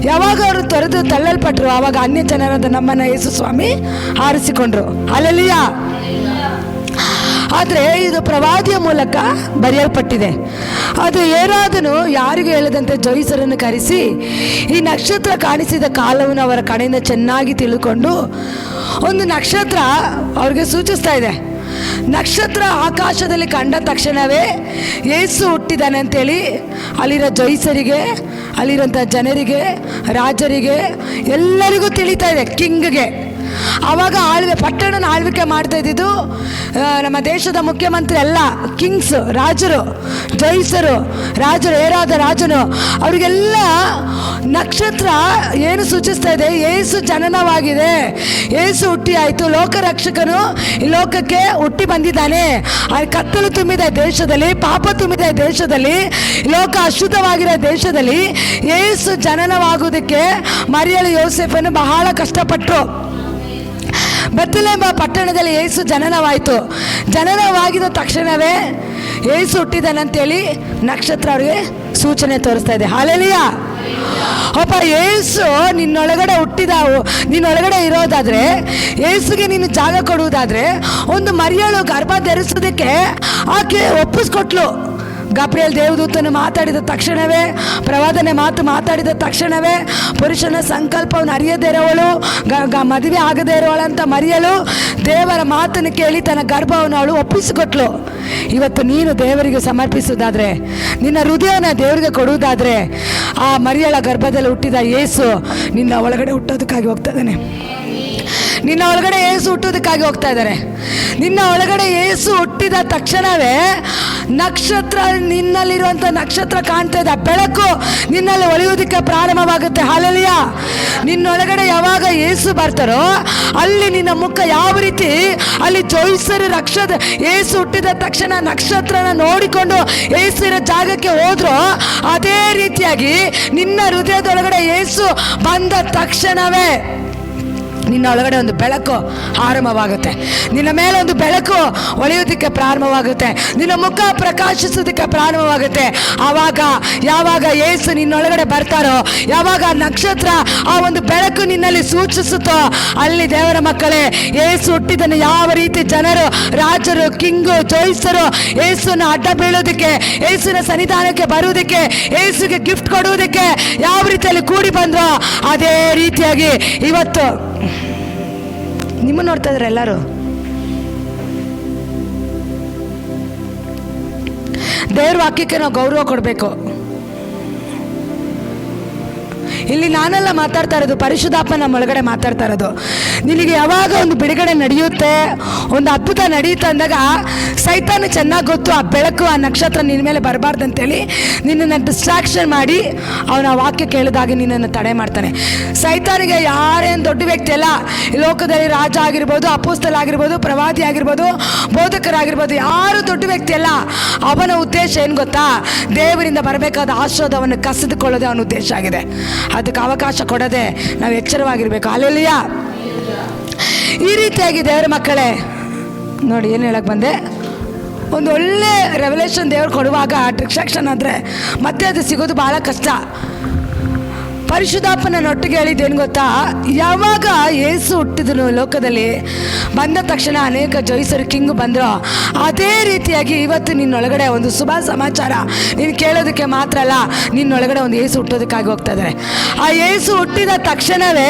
ಯಾವಾಗ ಅವರು ತೊರೆದು ತಳ್ಳಲ್ಪಟ್ರು, ಆವಾಗ ಅನ್ಯ ಜನರಾದ ನಮ್ಮನ್ನು ಯೇಸು ಸ್ವಾಮಿ ಆರಿಸಿಕೊಂಡ್ರು. ಹಲ್ಲೆಲೂಯಾ. ಆದರೆ ಇದು ಪ್ರವಾದಿಯ ಮೂಲಕ ಬರೆಯಲ್ಪಟ್ಟಿದೆ. ಅದು ಹೇರೋದನು ಯಾರಿಗೂ ಹೇಳದಂತೆ ಜೋಯಿಸರನ್ನು ಕರೆಸಿ ಈ ನಕ್ಷತ್ರ ಕಾಣಿಸಿದ ಕಾಲವನ್ನು ಅವರ ಕಡೆಯಿಂದ ಚೆನ್ನಾಗಿ ತಿಳ್ಕೊಂಡು, ಒಂದು ನಕ್ಷತ್ರ ಅವ್ರಿಗೆ ಸೂಚಿಸ್ತಾ ಇದೆ. ನಕ್ಷತ್ರ ಆಕಾಶದಲ್ಲಿ ಕಂಡ ತಕ್ಷಣವೇ ಯೇಸು ಹುಟ್ಟಿದಾನೆ ಅಂತೇಳಿ ಅಲ್ಲಿರೋ ಜೋಯಿಸರಿಗೆ, ಅಲ್ಲಿರೋಂಥ ಜನರಿಗೆ, ರಾಜರಿಗೆ ಎಲ್ಲರಿಗೂ ತಿಳಿತಾ ಇದೆ. ಕಿಂಗ್ಗೆ ಆವಾಗ ಪಟ್ಟಣನ ಆಳ್ವಿಕೆ ಮಾಡ್ತಾ ಇದ್ದಿದ್ದು ನಮ್ಮ ದೇಶದ ಮುಖ್ಯಮಂತ್ರಿ ಅಲ್ಲ, ಕಿಂಗ್ಸ್, ರಾಜರು, ಜೋಯಿಸರು, ರಾಜರು, ಹೇರಾದ ರಾಜನು. ಅವರಿಗೆಲ್ಲ ನಕ್ಷತ್ರ ಏನು ಸೂಚಿಸ್ತಾ ಇದೆ? ಯೇಸು ಜನನವಾಗಿದೆ, ಯೇಸು ಹುಟ್ಟಿ ಆಯಿತು, ಲೋಕರಕ್ಷಕನು ಈ ಲೋಕಕ್ಕೆ ಹುಟ್ಟಿ ಬಂದಿದ್ದಾನೆ. ಆ ಕತ್ತಲು ತುಂಬಿದ ದೇಶದಲ್ಲಿ, ಪಾಪ ತುಂಬಿದ ದೇಶದಲ್ಲಿ, ಲೋಕ ಅಶುದ್ಧವಾಗಿರೋ ದೇಶದಲ್ಲಿ ಯೇಸು ಜನನವಾಗುವುದಕ್ಕೆ ಮರಿಯಳು ಯೋಸೇಫನು ಬಹಳ ಕಷ್ಟಪಟ್ಟರು. ಬೆಥಲೆಹೇಮ್ ಪಟ್ಟಣದಲ್ಲಿ ಯೇಸು ಜನನವಾಯಿತು. ಜನನವಾಗಿದ ತಕ್ಷಣವೇ ಯೇಸು ಹುಟ್ಟಿದಾನಂತೇಳಿ ನಕ್ಷತ್ರ ಅವರಿಗೆ ಸೂಚನೆ ತೋರಿಸ್ತಾ ಇದೆ. ಹಲ್ಲೆಲೂಯಾ. ಒಬ್ಬ ಯೇಸು ನಿನ್ನೊಳಗಡೆ ನಿನ್ನೊಳಗಡೆ ಇರೋದಾದ್ರೆ, ಯೇಸುಗೆ ನೀನು ಜಾಗ ಕೊಡುವುದಾದ್ರೆ, ಒಂದು ಮರಿಯಳು ಗರ್ಭ ಧರಿಸೋದಕ್ಕೆ ಆಕೆ ಒಪ್ಪಿಸ್ಕೊಟ್ಲು. ಗಬ್ರಿಯಲ್ ದೇವದೂತನು ಮಾತಾಡಿದ ತಕ್ಷಣವೇ, ಪ್ರವಾದನೆ ಮಾತಾಡಿದ ತಕ್ಷಣವೇ, ಪುರುಷನ ಸಂಕಲ್ಪವನ್ನು ಅರಿಯದೇ ಇರೋವಳು, ಮದುವೆ ಆಗದೇ ಇರೋವಳಂತ ಮರಿಯಳು ದೇವರ ಮಾತನ್ನು ಕೇಳಿ ತನ್ನ ಗರ್ಭವನ್ನು ಅವಳು ಒಪ್ಪಿಸಿಕೊಟ್ಲು. ಇವತ್ತು ನೀನು ದೇವರಿಗೆ ಸಮರ್ಪಿಸುವುದಾದ್ರೆ, ನಿನ್ನ ಹೃದಯನ ದೇವರಿಗೆ ಕೊಡುವುದಾದ್ರೆ, ಆ ಮರಿಯಳ ಗರ್ಭದಲ್ಲಿ ಹುಟ್ಟಿದ ಯೇಸು ನಿನ್ನ ಒಳಗಡೆ ಹುಟ್ಟೋದಕ್ಕಾಗಿ ಹೋಗ್ತಾ ಇದ್ದಾನೆ. ನಿನ್ನ ಒಳಗಡೆ ಯೇಸು ಹುಟ್ಟೋದಕ್ಕಾಗಿ ಹೋಗ್ತಾ ಇದ್ದಾರೆ. ನಿನ್ನ ಒಳಗಡೆ ಯೇಸು ಹುಟ್ಟಿದ ತಕ್ಷಣವೇ ನಕ್ಷತ್ರ, ನಿನ್ನಲ್ಲಿರುವಂಥ ನಕ್ಷತ್ರ ಕಾಣ್ತಾ ಇದೆ, ಬೆಳಕು ನಿನ್ನಲ್ಲಿ ಹೊಳೆಯುವುದಕ್ಕೆ ಪ್ರಾರಂಭವಾಗುತ್ತೆ. ಹಲ್ಲೆಲೂಯಾ. ನಿನ್ನೊಳಗಡೆ ಯಾವಾಗ ಯೇಸು ಬರ್ತಾರೋ ಅಲ್ಲಿ ನಿನ್ನ ಮುಖ ಯಾವ ರೀತಿ ಅಲ್ಲಿ ಜೋಯಿಸರು ಯೇಸು ಹುಟ್ಟಿದ ತಕ್ಷಣ ನಕ್ಷತ್ರನ ನೋಡಿಕೊಂಡು ಯೇಸು ಇರೋ ಜಾಗಕ್ಕೆ ಹೋದ್ರು, ಅದೇ ರೀತಿಯಾಗಿ ನಿನ್ನ ಹೃದಯದೊಳಗಡೆ ಯೇಸು ಬಂದ ತಕ್ಷಣವೇ ನಿನ್ನ ಒಳಗಡೆ ಒಂದು ಬೆಳಕು ಆರಂಭವಾಗುತ್ತೆ, ನಿನ್ನ ಮೇಲೆ ಒಂದು ಬೆಳಕು ಹೊಳೆಯೋದಕ್ಕೆ ಪ್ರಾರಂಭವಾಗುತ್ತೆ, ನಿನ್ನ ಮುಖ ಪ್ರಕಾಶಿಸೋದಕ್ಕೆ ಪ್ರಾರಂಭವಾಗುತ್ತೆ. ಯಾವಾಗ ಯೇಸು ನಿನ್ನೊಳಗಡೆ ಬರ್ತಾರೋ, ಯಾವಾಗ ನಕ್ಷತ್ರ ಆ ಒಂದು ಬೆಳಕು ನಿನ್ನಲ್ಲಿ ಸೂಚಿಸುತ್ತೋ, ಅಲ್ಲಿ ದೇವರ ಮಕ್ಕಳೇ ಯೇಸು ಹುಟ್ಟಿದನ್ನು ಯಾವ ರೀತಿ ಜನರು, ರಾಜರು, ಕಿಂಗು, ಜೋಯಿಸರು ಯೇಸುನ ಅಡ್ಡ ಬೀಳೋದಕ್ಕೆ, ಯೇಸುನ ಸನ್ನಿಧಾನಕ್ಕೆ ಬರುವುದಕ್ಕೆ, ಯೇಸುಗೆ ಗಿಫ್ಟ್ ಕೊಡುವುದಕ್ಕೆ ಯಾವ ರೀತಿಯಲ್ಲಿ ಕೂಡಿ ಬಂದ್ರೋ ಅದೇ ರೀತಿಯಾಗಿ ಇವತ್ತು ನಿಮ್ಮನ್ನು ನೋಡ್ತಾ ಇದ್ದಾರೆ ಎಲ್ಲರೂ. ದೇವ್ರ ವಾಕ್ಯಕ್ಕೆ ನಾವು ಗೌರವ ಕೊಡಬೇಕು. ಇಲ್ಲಿ ನಾನೆಲ್ಲ ಮಾತಾಡ್ತಾ ಇರೋದು, ಪರಿಶುದ್ಧಾತ್ಮ ನಮ್ಮ ಒಳಗಡೆ ಮಾತಾಡ್ತಾ ಇರೋದು. ನಿನಗೆ ಯಾವಾಗ ಒಂದು ಬಿಡುಗಡೆ ನಡೆಯುತ್ತೆ, ಒಂದು ಅದ್ಭುತ ನಡೆಯುತ್ತೆ ಅಂದಾಗ ಸೈತಾನ ಚೆನ್ನಾಗಿ ಗೊತ್ತು ಆ ಬೆಳಕು, ಆ ನಕ್ಷತ್ರ ನಿನ್ನ ಮೇಲೆ ಬರಬಾರ್ದಂತೇಳಿ ನಿನ್ನನ್ನು ಡಿಸ್ಟ್ರಾಕ್ಷನ್ ಮಾಡಿ ಅವನ ವಾಕ್ಯ ಕೇಳಿದಾಗ ನಿನ್ನನ್ನು ತಡೆ ಮಾಡ್ತಾನೆ. ಸೈತಾನಿಗೆ ಯಾರೇನು ದೊಡ್ಡ ವ್ಯಕ್ತಿ ಅಲ್ಲ, ಈ ಲೋಕದಲ್ಲಿ ರಾಜ ಆಗಿರ್ಬೋದು, ಅಪೋಸ್ತಲ ಆಗಿರ್ಬೋದು, ಪ್ರವಾದಿ ಆಗಿರ್ಬೋದು, ಬೋಧಕರಾಗಿರ್ಬೋದು, ಯಾರು ದೊಡ್ಡ ವ್ಯಕ್ತಿ ಅಲ್ಲ. ಅವನ ಉದ್ದೇಶ ಏನು ಗೊತ್ತಾ? ದೇವರಿಂದ ಬರಬೇಕಾದ ಆಶೀರ್ವಾದವನ್ನು ಕಸಿದುಕೊಳ್ಳೋದೇ ಅವನ ಉದ್ದೇಶ ಆಗಿದೆ. ಅದಕ್ಕೆ ಅವಕಾಶ ಕೊಡದೆ ನಾವು ಎಚ್ಚರವಾಗಿರ್ಬೇಕು. ಹಲ್ಲೆಲೂಯ. ಈ ರೀತಿಯಾಗಿ ದೇವರ ಮಕ್ಕಳೇ ನೋಡಿ, ಏನು ಹೇಳಕ್ಕೆ ಬಂದೆ, ಒಂದು ಒಳ್ಳೆ ರೆವಲ್ಯೂಷನ್ ದೇವರು ಕೊಡುವಾಗ ಡಿಸ್ಟ್ರಾಕ್ಷನ್ ಆದರೆ ಮತ್ತೆ ಅದು ಸಿಗೋದು ಭಾಳ ಕಷ್ಟ. ಪರಿಶುದ್ಧಾತ್ಮನೊಟ್ಟಿಗೆ ಹೇಳಿದ್ದೇನು ಗೊತ್ತಾ? ಯಾವಾಗ ಯೇಸು ಹುಟ್ಟಿದನು ಲೋಕದಲ್ಲಿ, ಬಂದ ತಕ್ಷಣ ಅನೇಕ ಜೋಯಿಸರು, ಕಿಂಗು ಬಂದರು. ಅದೇ ರೀತಿಯಾಗಿ ಇವತ್ತು ನಿನ್ನೊಳಗಡೆ ಒಂದು ಶುಭ ಸಮಾಚಾರ ನೀನು ಕೇಳೋದಕ್ಕೆ ಮಾತ್ರ ಅಲ್ಲ, ನಿನ್ನೊಳಗಡೆ ಒಂದು ಯೇಸು ಹುಟ್ಟೋದಕ್ಕಾಗಿ ಹೋಗ್ತಾ ಇದ್ದಾರೆ. ಆ ಯೇಸು ಹುಟ್ಟಿದ ತಕ್ಷಣವೇ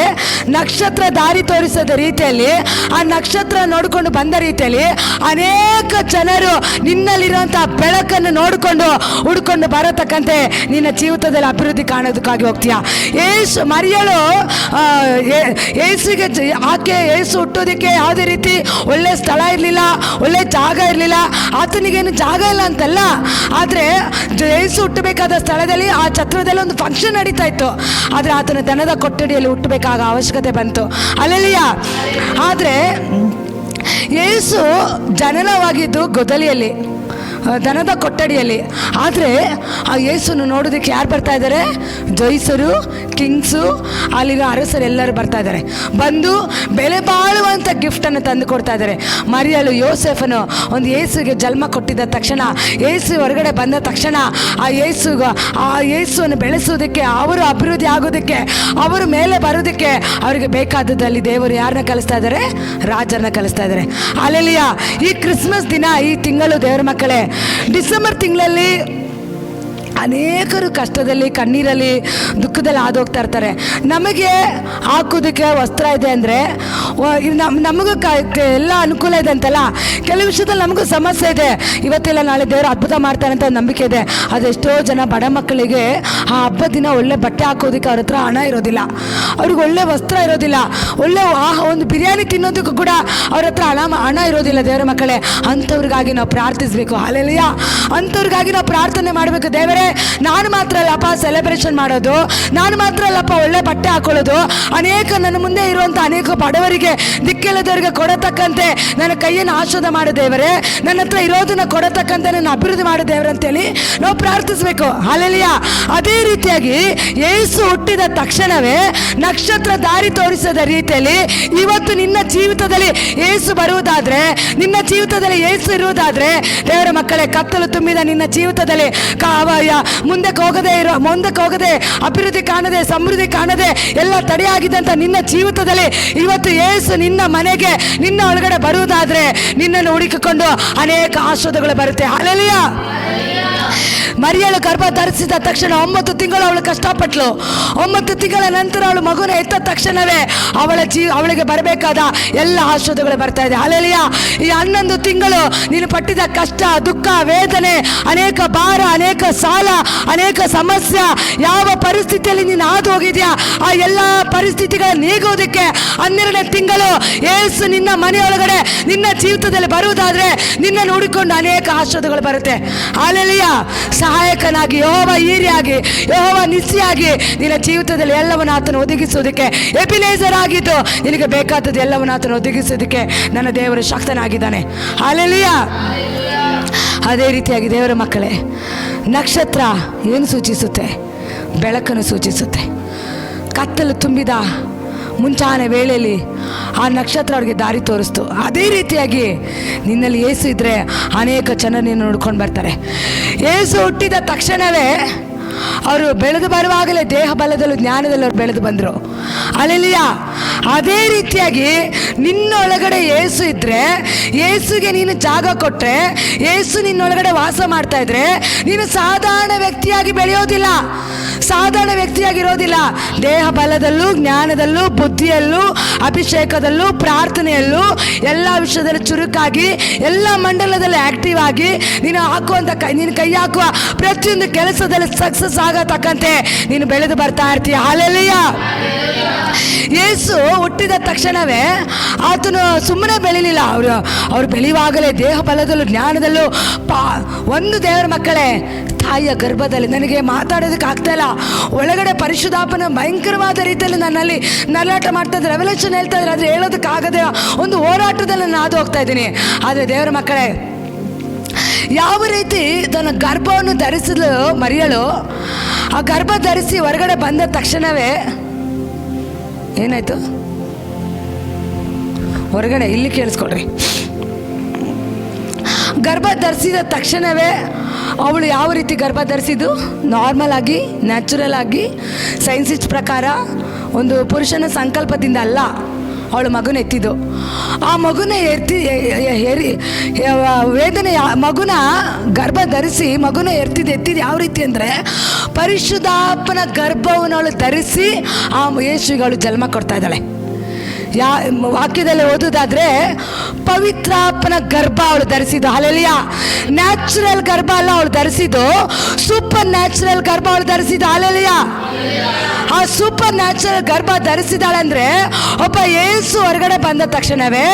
ನಕ್ಷತ್ರ ದಾರಿ ತೋರಿಸೋದ ರೀತಿಯಲ್ಲಿ, ಆ ನಕ್ಷತ್ರ ನೋಡಿಕೊಂಡು ಬಂದ ರೀತಿಯಲ್ಲಿ ಅನೇಕ ಜನರು ನಿನ್ನಲ್ಲಿರುವಂಥ ಬೆಳಕನ್ನು ನೋಡಿಕೊಂಡು ಹುಡ್ಕೊಂಡು ಬರತಕ್ಕಂತೆ ನಿನ್ನ ಜೀವಿತದಲ್ಲಿ ಅಭಿವೃದ್ಧಿ ಕಾಣೋದಕ್ಕಾಗಿ ಹೋಗ್ತೀಯಾ. ಯೇಸು ಮರಿಯಳು ಯೇಸುಗೆ ಯೇಸು ಹುಟ್ಟೋದಕ್ಕೆ ಯಾವುದೇ ರೀತಿ ಒಳ್ಳೆ ಸ್ಥಳ ಇರಲಿಲ್ಲ, ಒಳ್ಳೆ ಜಾಗ ಇರಲಿಲ್ಲ. ಆತನಿಗೇನು ಜಾಗ ಇಲ್ಲ ಅಂತಲ್ಲ, ಆದರೆ ಯೇಸು ಹುಟ್ಟಬೇಕಾದ ಸ್ಥಳದಲ್ಲಿ ಆ ಛತ್ರದಲ್ಲಿ ಒಂದು ಫಂಕ್ಷನ್ ನಡೀತಾ ಇತ್ತು. ಆದರೆ ಆತನ ದನದ ಕೊಠಡಿಯಲ್ಲಿ ಹುಟ್ಟಬೇಕಾದ ಅವಶ್ಯಕತೆ ಬಂತು. ಹಲ್ಲೆಲೂಯಾ. ಆದರೆ ಯೇಸು ಜನನವಾಗಿದ್ದು ಗೊದಲಿಯಲ್ಲಿ, ದನದ ಕೊಠಡಿಯಲ್ಲಿ. ಆದರೆ ಆ ಯೇಸುನ್ನು ನೋಡೋದಕ್ಕೆ ಯಾರು ಬರ್ತಾ ಇದ್ದಾರೆ? ಜೋಯಿಸರು, ಕಿಂಗ್ಸು, ಅಲ್ಲಿರೋ ಅರಸರು ಎಲ್ಲರೂ ಬರ್ತಾ ಇದ್ದಾರೆ. ಬಂದು ಬೆಲೆ ಬಾಳುವಂಥ ಗಿಫ್ಟನ್ನು ತಂದು ಕೊಡ್ತಾ ಇದ್ದಾರೆ. ಮರಿಯಳು, ಯೋಸೆಫನು ಒಂದು ಯೇಸುಗೆ ಜನ್ಮ ಕೊಟ್ಟಿದ್ದ ತಕ್ಷಣ, ಯೇಸು ಹೊರಗಡೆ ಬಂದ ತಕ್ಷಣ ಆ ಯೇಸುವನ್ನು ಬೆಳೆಸೋದಕ್ಕೆ, ಅವರು ಅಭಿವೃದ್ಧಿ ಆಗೋದಕ್ಕೆ, ಅವರು ಮೇಲೆ ಬರೋದಕ್ಕೆ ಅವರಿಗೆ ಬೇಕಾದದಲ್ಲಿ ದೇವರು ಯಾರನ್ನ ಕಲಿಸ್ತಾ ಇದ್ದಾರೆ? ರಾಜರನ್ನ ಕಲಿಸ್ತಾ ಇದ್ದಾರೆ. ಹಲ್ಲೆಲೂಯ. ಈ ಕ್ರಿಸ್ಮಸ್ ದಿನ, ಈ ತಿಂಗಳು ದೇವರ ಮಕ್ಕಳೇ, ಡಿಸೆಂಬರ್ ತಿಂಗಳಲ್ಲಿ ಅನೇಕರು ಕಷ್ಟದಲ್ಲಿ, ಕಣ್ಣೀರಲ್ಲಿ, ದುಃಖದಲ್ಲಿ ಹಾದೋಗ್ತಾ ಇರ್ತಾರೆ. ನಮಗೆ ಹಾಕೋದಕ್ಕೆ ವಸ್ತ್ರ ಇದೆ ಅಂದರೆ ನಮಗೂ ಎಲ್ಲ ಅನುಕೂಲ ಇದೆ ಅಂತಲ್ಲ, ಕೆಲವು ವಿಷಯದಲ್ಲಿ ನಮಗೂ ಸಮಸ್ಯೆ ಇದೆ. ಇವತ್ತೆಲ್ಲ ನಾಳೆ ದೇವರು ಅದ್ಭುತ ಮಾಡ್ತಾರೆ ಅಂತ ನಂಬಿಕೆ ಇದೆ. ಅದೆಷ್ಟೋ ಜನ ಬಡ ಮಕ್ಕಳಿಗೆ ಆ ಹಬ್ಬದ ದಿನ ಒಳ್ಳೆ ಬಟ್ಟೆ ಹಾಕೋದಕ್ಕೆ ಅವ್ರ ಹತ್ರ ಹಣ ಇರೋದಿಲ್ಲ, ಅವ್ರಿಗೆ ಒಳ್ಳೆ ವಸ್ತ್ರ ಇರೋದಿಲ್ಲ, ಒಳ್ಳೆ ಒಂದು ಬಿರಿಯಾನಿ ತಿನ್ನೋದಕ್ಕೂ ಕೂಡ ಅವ್ರ ಹತ್ರ ಹಣ ಇರೋದಿಲ್ಲ. ದೇವರ ಮಕ್ಕಳೇ, ಅಂಥವ್ರಿಗಾಗಿ ನಾವು ಪ್ರಾರ್ಥಿಸಬೇಕು. ಹಲ್ಲೆಲೂಯ. ಅಂಥವ್ರಿಗಾಗಿ ನಾವು ಪ್ರಾರ್ಥನೆ ಮಾಡಬೇಕು. ದೇವರೇ, ನಾನು ಮಾತ್ರ ಅಲ್ಲಪ್ಪ ಸೆಲೆಬ್ರೇಷನ್ ಮಾಡೋದು, ನಾನು ಮಾತ್ರ ಅಲ್ಲಪ್ಪ ಒಳ್ಳೆ ಬಟ್ಟೆ ಹಾಕೊಳ್ಳೋದು, ಅನೇಕ ನನ್ನ ಮುಂದೆ ಇರುವಂಥ ಅನೇಕ ಬಡವರಿಗೆ, ದಿಕ್ಕಿಲ್ಲದವರಿಗೆ ಕೊಡತಕ್ಕಂತೆ ನನ್ನ ಕೈಯನ್ನು ಆಶೀರ್ವಾದ ಮಾಡೋ ದೇವರೇ, ನನ್ನ ಹತ್ರ ಇರೋದನ್ನ ಕೊಡತಕ್ಕಂತೆ ನನ್ನ ಅಭಿವೃದ್ಧಿ ಮಾಡೋ ದೇವರೇ ಅಂತೇಳಿ ನಾವು ಪ್ರಾರ್ಥಿಸಬೇಕು. ಹಲ್ಲೆಲೂಯಾ. ಅದೇ ರೀತಿಯಾಗಿ ಯೇಸು ಹುಟ್ಟಿದ ತಕ್ಷಣವೇ ನಕ್ಷತ್ರ ದಾರಿ ತೋರಿಸದ ರೀತಿಯಲ್ಲಿ ಇವತ್ತು ನಿನ್ನ ಜೀವಿತದಲ್ಲಿ ಯೇಸು ಬರುವುದಾದ್ರೆ, ನಿನ್ನ ಜೀವಿತದಲ್ಲಿ ಯೇಸು ಇರುವುದಾದ್ರೆ, ದೇವರ ಮಕ್ಕಳೇ, ಕತ್ತಲು ತುಂಬಿದ ನಿನ್ನ ಜೀವಿತದಲ್ಲಿ ಮುಂದಕ್ಕೆ ಹೋಗದೆ ಅಭಿವೃದ್ಧಿ ಕಾಣದೆ, ಸಮೃದ್ಧಿ ಕಾಣದೆ, ಎಲ್ಲ ತಡೆಯಾಗಿದ್ದಂಥ ನಿನ್ನ ಜೀವಿತದಲ್ಲಿ ಇವತ್ತು ಯೇಸು ನಿನ್ನ ಮನೆಗೆ, ನಿನ್ನ ಒಳಗಡೆ ಬರುವುದಾದ್ರೆ ನಿನ್ನನ್ನು ಹುಡುಕಿಕೊಂಡು ಅನೇಕ ಆಶೀರ್ವಾದಗಳು ಬರುತ್ತೆ. ಹಲ್ಲೆಲೂಯಾ. ಮರಿಯಳು ಗರ್ಭ ಧರಿಸಿದ ತಕ್ಷಣ 9 ತಿಂಗಳು ಅವಳು ಕಷ್ಟಪಟ್ಲು. 9 ತಿಂಗಳ ನಂತರ ಅವಳು ಮಗುನ ಎತ್ತ ತಕ್ಷಣವೇ ಅವಳಿಗೆ ಬರಬೇಕಾದ ಎಲ್ಲ ಆಶೀರ್ವಾದಗಳು ಬರ್ತಾ ಇದೆ. ಹಲ್ಲೆಲೂಯಾ. ಈ 11 ತಿಂಗಳು ನೀನು ಪಟ್ಟಿದ ಕಷ್ಟ, ದುಃಖ, ವೇದನೆ, ಅನೇಕ ಭಾರ, ಅನೇಕ ಸಾಲ, ಅನೇಕ ಸಮಸ್ಯೆ, ಯಾವ ಪರಿಸ್ಥಿತಿಯಲ್ಲಿ ನೀನು ಹಾದು ಹೋಗಿದ್ಯಾ ಆ ಎಲ್ಲ ಪರಿಸ್ಥಿತಿಗಳ ನೀಗೋದಕ್ಕೆ 12ನೇ ತಿಂಗಳು ಯೇಸು ನಿನ್ನ ಮನೆಯೊಳಗಡೆ, ನಿನ್ನ ಜೀವಿತದಲ್ಲಿ ಬರುವುದಾದ್ರೆ ನಿನ್ನನ್ನು ಹುಡುಕೊಂಡು ಅನೇಕ ಆಶೀರ್ವಾದಗಳು ಬರುತ್ತೆ. ಹಲ್ಲೆಲೂಯಾ. ಸಹಾಯಕನಾಗಿ, ಯೆಹೋವ ಈರಿಯಾಗಿ, ಯೆಹೋವ ನಿಸ್ಸಿಯಾಗಿ ನಿನ್ನ ಜೀವಿತದಲ್ಲಿ ಎಲ್ಲವನ್ನು ಆತನು ಒದಗಿಸುವುದಕ್ಕೆ, ಎಬಿನೇಜರ್ ಆಗಿದ್ದು ನಿನಗೆ ಬೇಕಾದದ್ದು ಎಲ್ಲವನ್ನು ಆತನು ಒದಗಿಸೋದಕ್ಕೆ ನನ್ನ ದೇವರು ಶಕ್ತನಾಗಿದ್ದಾನೆ. ಹಲ್ಲೆಲೂಯಾ. ಅದೇ ರೀತಿಯಾಗಿ ದೇವರ ಮಕ್ಕಳೇ, ನಕ್ಷತ್ರ ಏನು ಸೂಚಿಸುತ್ತೆ? ಬೆಳಕನ್ನು ಸೂಚಿಸುತ್ತೆ. ಕತ್ತಲು ತುಂಬಿದ ಮುಂಚಾನೆ ವೇಳೆಯಲ್ಲಿ ಆ ನಕ್ಷತ್ರ ಅವ್ರಿಗೆ ದಾರಿ ತೋರಿಸ್ತು. ಅದೇ ರೀತಿಯಾಗಿ ನಿನ್ನಲ್ಲಿ ಯೇಸು ಇದ್ದರೆ ಅನೇಕ ಜನರನ್ನು ನೋಡ್ಕೊಂಡು ಬರ್ತಾರೆ. ಯೇಸು ಹುಟ್ಟಿದ ತಕ್ಷಣವೇ ಅವರು ಬೆಳೆದು ಬರುವಾಗಲೇ ದೇಹ ಬಲದಲ್ಲೂ ಜ್ಞಾನದಲ್ಲೂ ಅವ್ರು ಬೆಳೆದು ಬಂದರು. ಹಲ್ಲೆಲೂಯಾ. ಅದೇ ರೀತಿಯಾಗಿ ನಿನ್ನೊಳಗಡೆ ಯೇಸು ಇದ್ದರೆ, ಯೇಸುಗೆ ನೀನು ಜಾಗ ಕೊಟ್ಟರೆ, ಯೇಸು ನಿನ್ನೊಳಗಡೆ ವಾಸ ಮಾಡ್ತಾ ಇದ್ರೆ ನೀನು ಸಾಧಾರಣ ವ್ಯಕ್ತಿಯಾಗಿ ಬೆಳೆಯೋದಿಲ್ಲ, ಸಾಧಾರಣ ವ್ಯಕ್ತಿಯಾಗಿರೋದಿಲ್ಲ. ದೇಹ ಬಲದಲ್ಲೂ ಜ್ಞಾನದಲ್ಲೂ ಬುದ್ಧಿಯಲ್ಲೂ ಅಭಿಷೇಕದಲ್ಲೂ ಪ್ರಾರ್ಥನೆಯಲ್ಲೂ ಎಲ್ಲ ವಿಷಯದಲ್ಲಿ ಚುರುಕಾಗಿ, ಎಲ್ಲ ಮಂಡಲದಲ್ಲಿ ಆಕ್ಟಿವ್ ಆಗಿ ನೀನು ಹಾಕುವಂಥ ನೀನು ಕೈ ಹಾಕುವ ಪ್ರತಿಯೊಂದು ಕೆಲಸದಲ್ಲಿ ಸಕ್ಸಸ್ ಆಗತಕ್ಕಂತೆ ನೀನು ಬೆಳೆದು ಬರ್ತಾ ಇರ್ತೀಯ. ಹಲ್ಲೆಲೂಯಾ. ಯೇಸು ಹುಟ್ಟಿದ ತಕ್ಷಣವೇ ಆತನು ಸುಮ್ಮನೆ ಬೆಳಿಲಿಲ್ಲ. ಅವರು ಬೆಳೆಯುವಾಗಲೇ ದೇಹ ಬಲದಲ್ಲೂ ಜ್ಞಾನದಲ್ಲೂ ಒಂದು ದೇವರ ಮಕ್ಕಳೇ, ತಾಯಿಯ ಗರ್ಭದಲ್ಲಿ ನನಗೆ ಮಾತಾಡೋದಕ್ಕೆ ಆಗ್ತಾಯಿಲ್ಲ, ಒಳಗಡೆ ಪರಿಶುದ್ಧಾತ್ಮನ ಭಯಂಕರವಾದ ರೀತಿಯಲ್ಲಿ ನನ್ನಲ್ಲಿ ನರಳಾಟ ಮಾಡ್ತಾ ಇದ್ದಾರೆ, ರೆವಲ್ಯೂಷನ್ ಹೇಳ್ತಾ ಇದ್ದಾರೆ. ಆದರೆ ಹೇಳೋದಕ್ಕಾಗದೆ ಒಂದು ಹೋರಾಟದಲ್ಲಿ ನಾನು ಹಾದು ಹೋಗ್ತಾ ಇದ್ದೀನಿ. ಆದರೆ ದೇವರ ಮಕ್ಕಳೇ, ಯಾವ ರೀತಿ ತನ್ನ ಗರ್ಭವನ್ನು ಧರಿಸಲು ಮರಿಯಳು, ಆ ಗರ್ಭ ಧರಿಸಿ ಹೊರಗಡೆ ಬಂದ ತಕ್ಷಣವೇ ಏನಾಯ್ತು? ಹೊರಗಡೆ ಇಲ್ಲಿ ಕೇಳಿಸ್ಕೊಡ್ರಿ. ಗರ್ಭ ಧರಿಸಿದ ತಕ್ಷಣವೇ ಅವಳು ಯಾವ ರೀತಿ ಗರ್ಭ ಧರಿಸಿದ್ದು? ನಾರ್ಮಲ್ ಆಗಿ, ನ್ಯಾಚುರಲ್ ಆಗಿ, ಸೈನ್ಸಿಸ್ಟ್ ಪ್ರಕಾರ, ಒಂದು ಪುರುಷನ ಸಂಕಲ್ಪದಿಂದ ಅಲ್ಲ ಅವಳು ಮಗುನ ಎತ್ತಿದ್ದು. ಆ ಮಗುನ ವೇದನೆ ಮಗುನ ಗರ್ಭ ಧರಿಸಿ ಮಗುನ ಎತ್ತಿದ್ದು ಯಾವ ರೀತಿ ಅಂದರೆ, ಪರಿಶುದ್ಧಾತ್ಮನ ಗರ್ಭವನ್ನು ಅವಳು ಧರಿಸಿ ಆ ಯೇಸುವಿಗೆ ಅವಳು ಜನ್ಮ ಕೊಡ್ತಾ ಇದ್ದಾಳೆ. ವಾಕ್ಯದಲ್ಲಿ ಓದೋದಾದ್ರೆ ಪವಿತ್ರಾತ್ಮನ ಗರ್ಭ ಅವಳು ಧರಿಸಿದ್ದು. ಹಲ್ಲೆಲೂಯಾ. ನ್ಯಾಚುರಲ್ ಗರ್ಭ ಅಲ್ಲ ಅವಳು ಧರಿಸಿದ್ದು, ಸೂಪರ್ ನ್ಯಾಚುರಲ್ ಗರ್ಭ ಅವಳು ಧರಿಸಿದ್ದು. ಹಲ್ಲೆಲೂಯಾ. ಆ ಸೂಪರ್ ನ್ಯಾಚುರಲ್ ಗರ್ಭ ಧರಿಸಿದಾಳೆ ಅಂದ್ರೆ, ಒಬ್ಬ ಯೇಸು ಹೊರಗಡೆ ಬಂದ ತಕ್ಷಣವೇ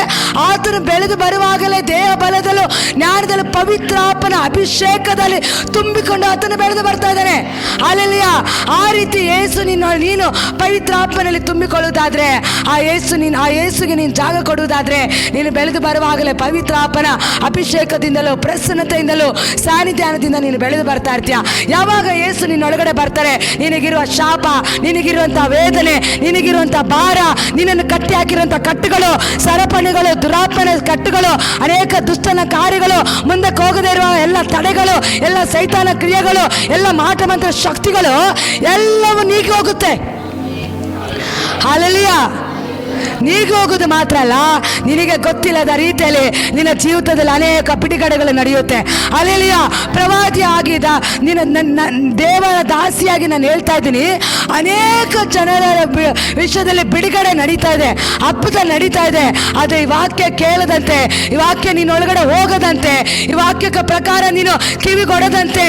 ಆತನು ಬೆಳೆದು ಬರುವಾಗಲೇ ದೇಹ ಬಲದಲ್ಲೂ ಜ್ಞಾನದಲ್ಲೂ ಪವಿತ್ರಾತ್ಮನ ಅಭಿಷೇಕದಲ್ಲಿ ತುಂಬಿಕೊಂಡು ಆತನು ಬೆಳೆದು ಬರ್ತಾ ಇದ್ದಾನೆ. ಹಲ್ಲೆಲೂಯಾ. ಆ ರೀತಿ ಯೇಸು ನೀನು ಪವಿತ್ರಾತ್ಮನಲ್ಲಿ ತುಂಬಿಕೊಳ್ಳುವುದಾದ್ರೆ, ಆ ಯೇಸುಗೆ ನೀನು ಜಾಗ ಕೊಡುವುದಾದ್ರೆ, ನೀನು ಬೆಳೆದು ಬರುವಾಗಲೇ ಪವಿತ್ರಾತ್ಮನ ಅಭಿಷೇಕದಿಂದಲೂ ಪ್ರಸನ್ನತೆಯಿಂದಲೂ ಸಾನ್ನಿಧ್ಯದಿಂದ ನೀನು ಬೆಳೆದು ಬರ್ತಾ ಇರ್ತೀಯ. ಯಾವಾಗ ಯೇಸು ನಿನ್ನೊಳಗಡೆ ಬರ್ತಾರೆ, ನಿನಗಿರುವ ಶಾಪ, ನಿನಗಿರುವಂಥ ವೇದನೆ, ನಿನಗಿರುವಂಥ ಭಾರ, ನಿನ್ನನ್ನು ಕಟ್ಟಿ ಹಾಕಿರುವಂಥ ಕಟ್ಟುಗಳು, ಸರಪಣಿಗಳು, ದುರಾತ್ಮನ ಕಟ್ಟುಗಳು, ಅನೇಕ ದುಷ್ಟನ ಕಾರ್ಯಗಳು, ಮುಂದಕ್ಕೆ ಹೋಗದೇ ಇರುವ ಎಲ್ಲ ತಡೆಗಳು, ಎಲ್ಲ ಸೈತಾನ ಕ್ರಿಯೆಗಳು, ಎಲ್ಲ ಮಾಟ ಮಂತ್ರ ಶಕ್ತಿಗಳು ಎಲ್ಲವೂ ನೀಗಿ ಹೋಗುತ್ತೆ. ಹಲ್ಲೆಲೂಯಾ. ನೀಗಿ ಹೋಗುದು ಮಾತ್ರ ಅಲ್ಲ, ನಿನಗೆ ಗೊತ್ತಿಲ್ಲದ ರೀತಿಯಲ್ಲಿ ನಿನ್ನ ಜೀವಿತದಲ್ಲಿ ಅನೇಕ ಬಿಡುಗಡೆಗಳು ನಡೆಯುತ್ತೆ. ಹಲ್ಲೆಲೂಯಾ. ಪ್ರವಾದಿ ಆಗಿದ್ದ ದೇವರ ದಾಸಿಯಾಗಿ ನಾನು ಹೇಳ್ತಾ ಇದ್ದೀನಿ, ಅನೇಕ ಜನರ ವಿಷಯದಲ್ಲಿ ಬಿಡುಗಡೆ ನಡೀತಾ ಇದೆ, ಅದ್ಭುತ ನಡೀತಾ ಇದೆ. ಆದರೆ ಈ ವಾಕ್ಯ ಕೇಳದಂತೆ, ಈ ವಾಕ್ಯ ನೀನೊಳಗಡೆ ಹೋಗದಂತೆ, ಈ ವಾಕ್ಯಕ್ಕೆ ಪ್ರಕಾರ ನೀನು ಕಿವಿಗೊಡದಂತೆ,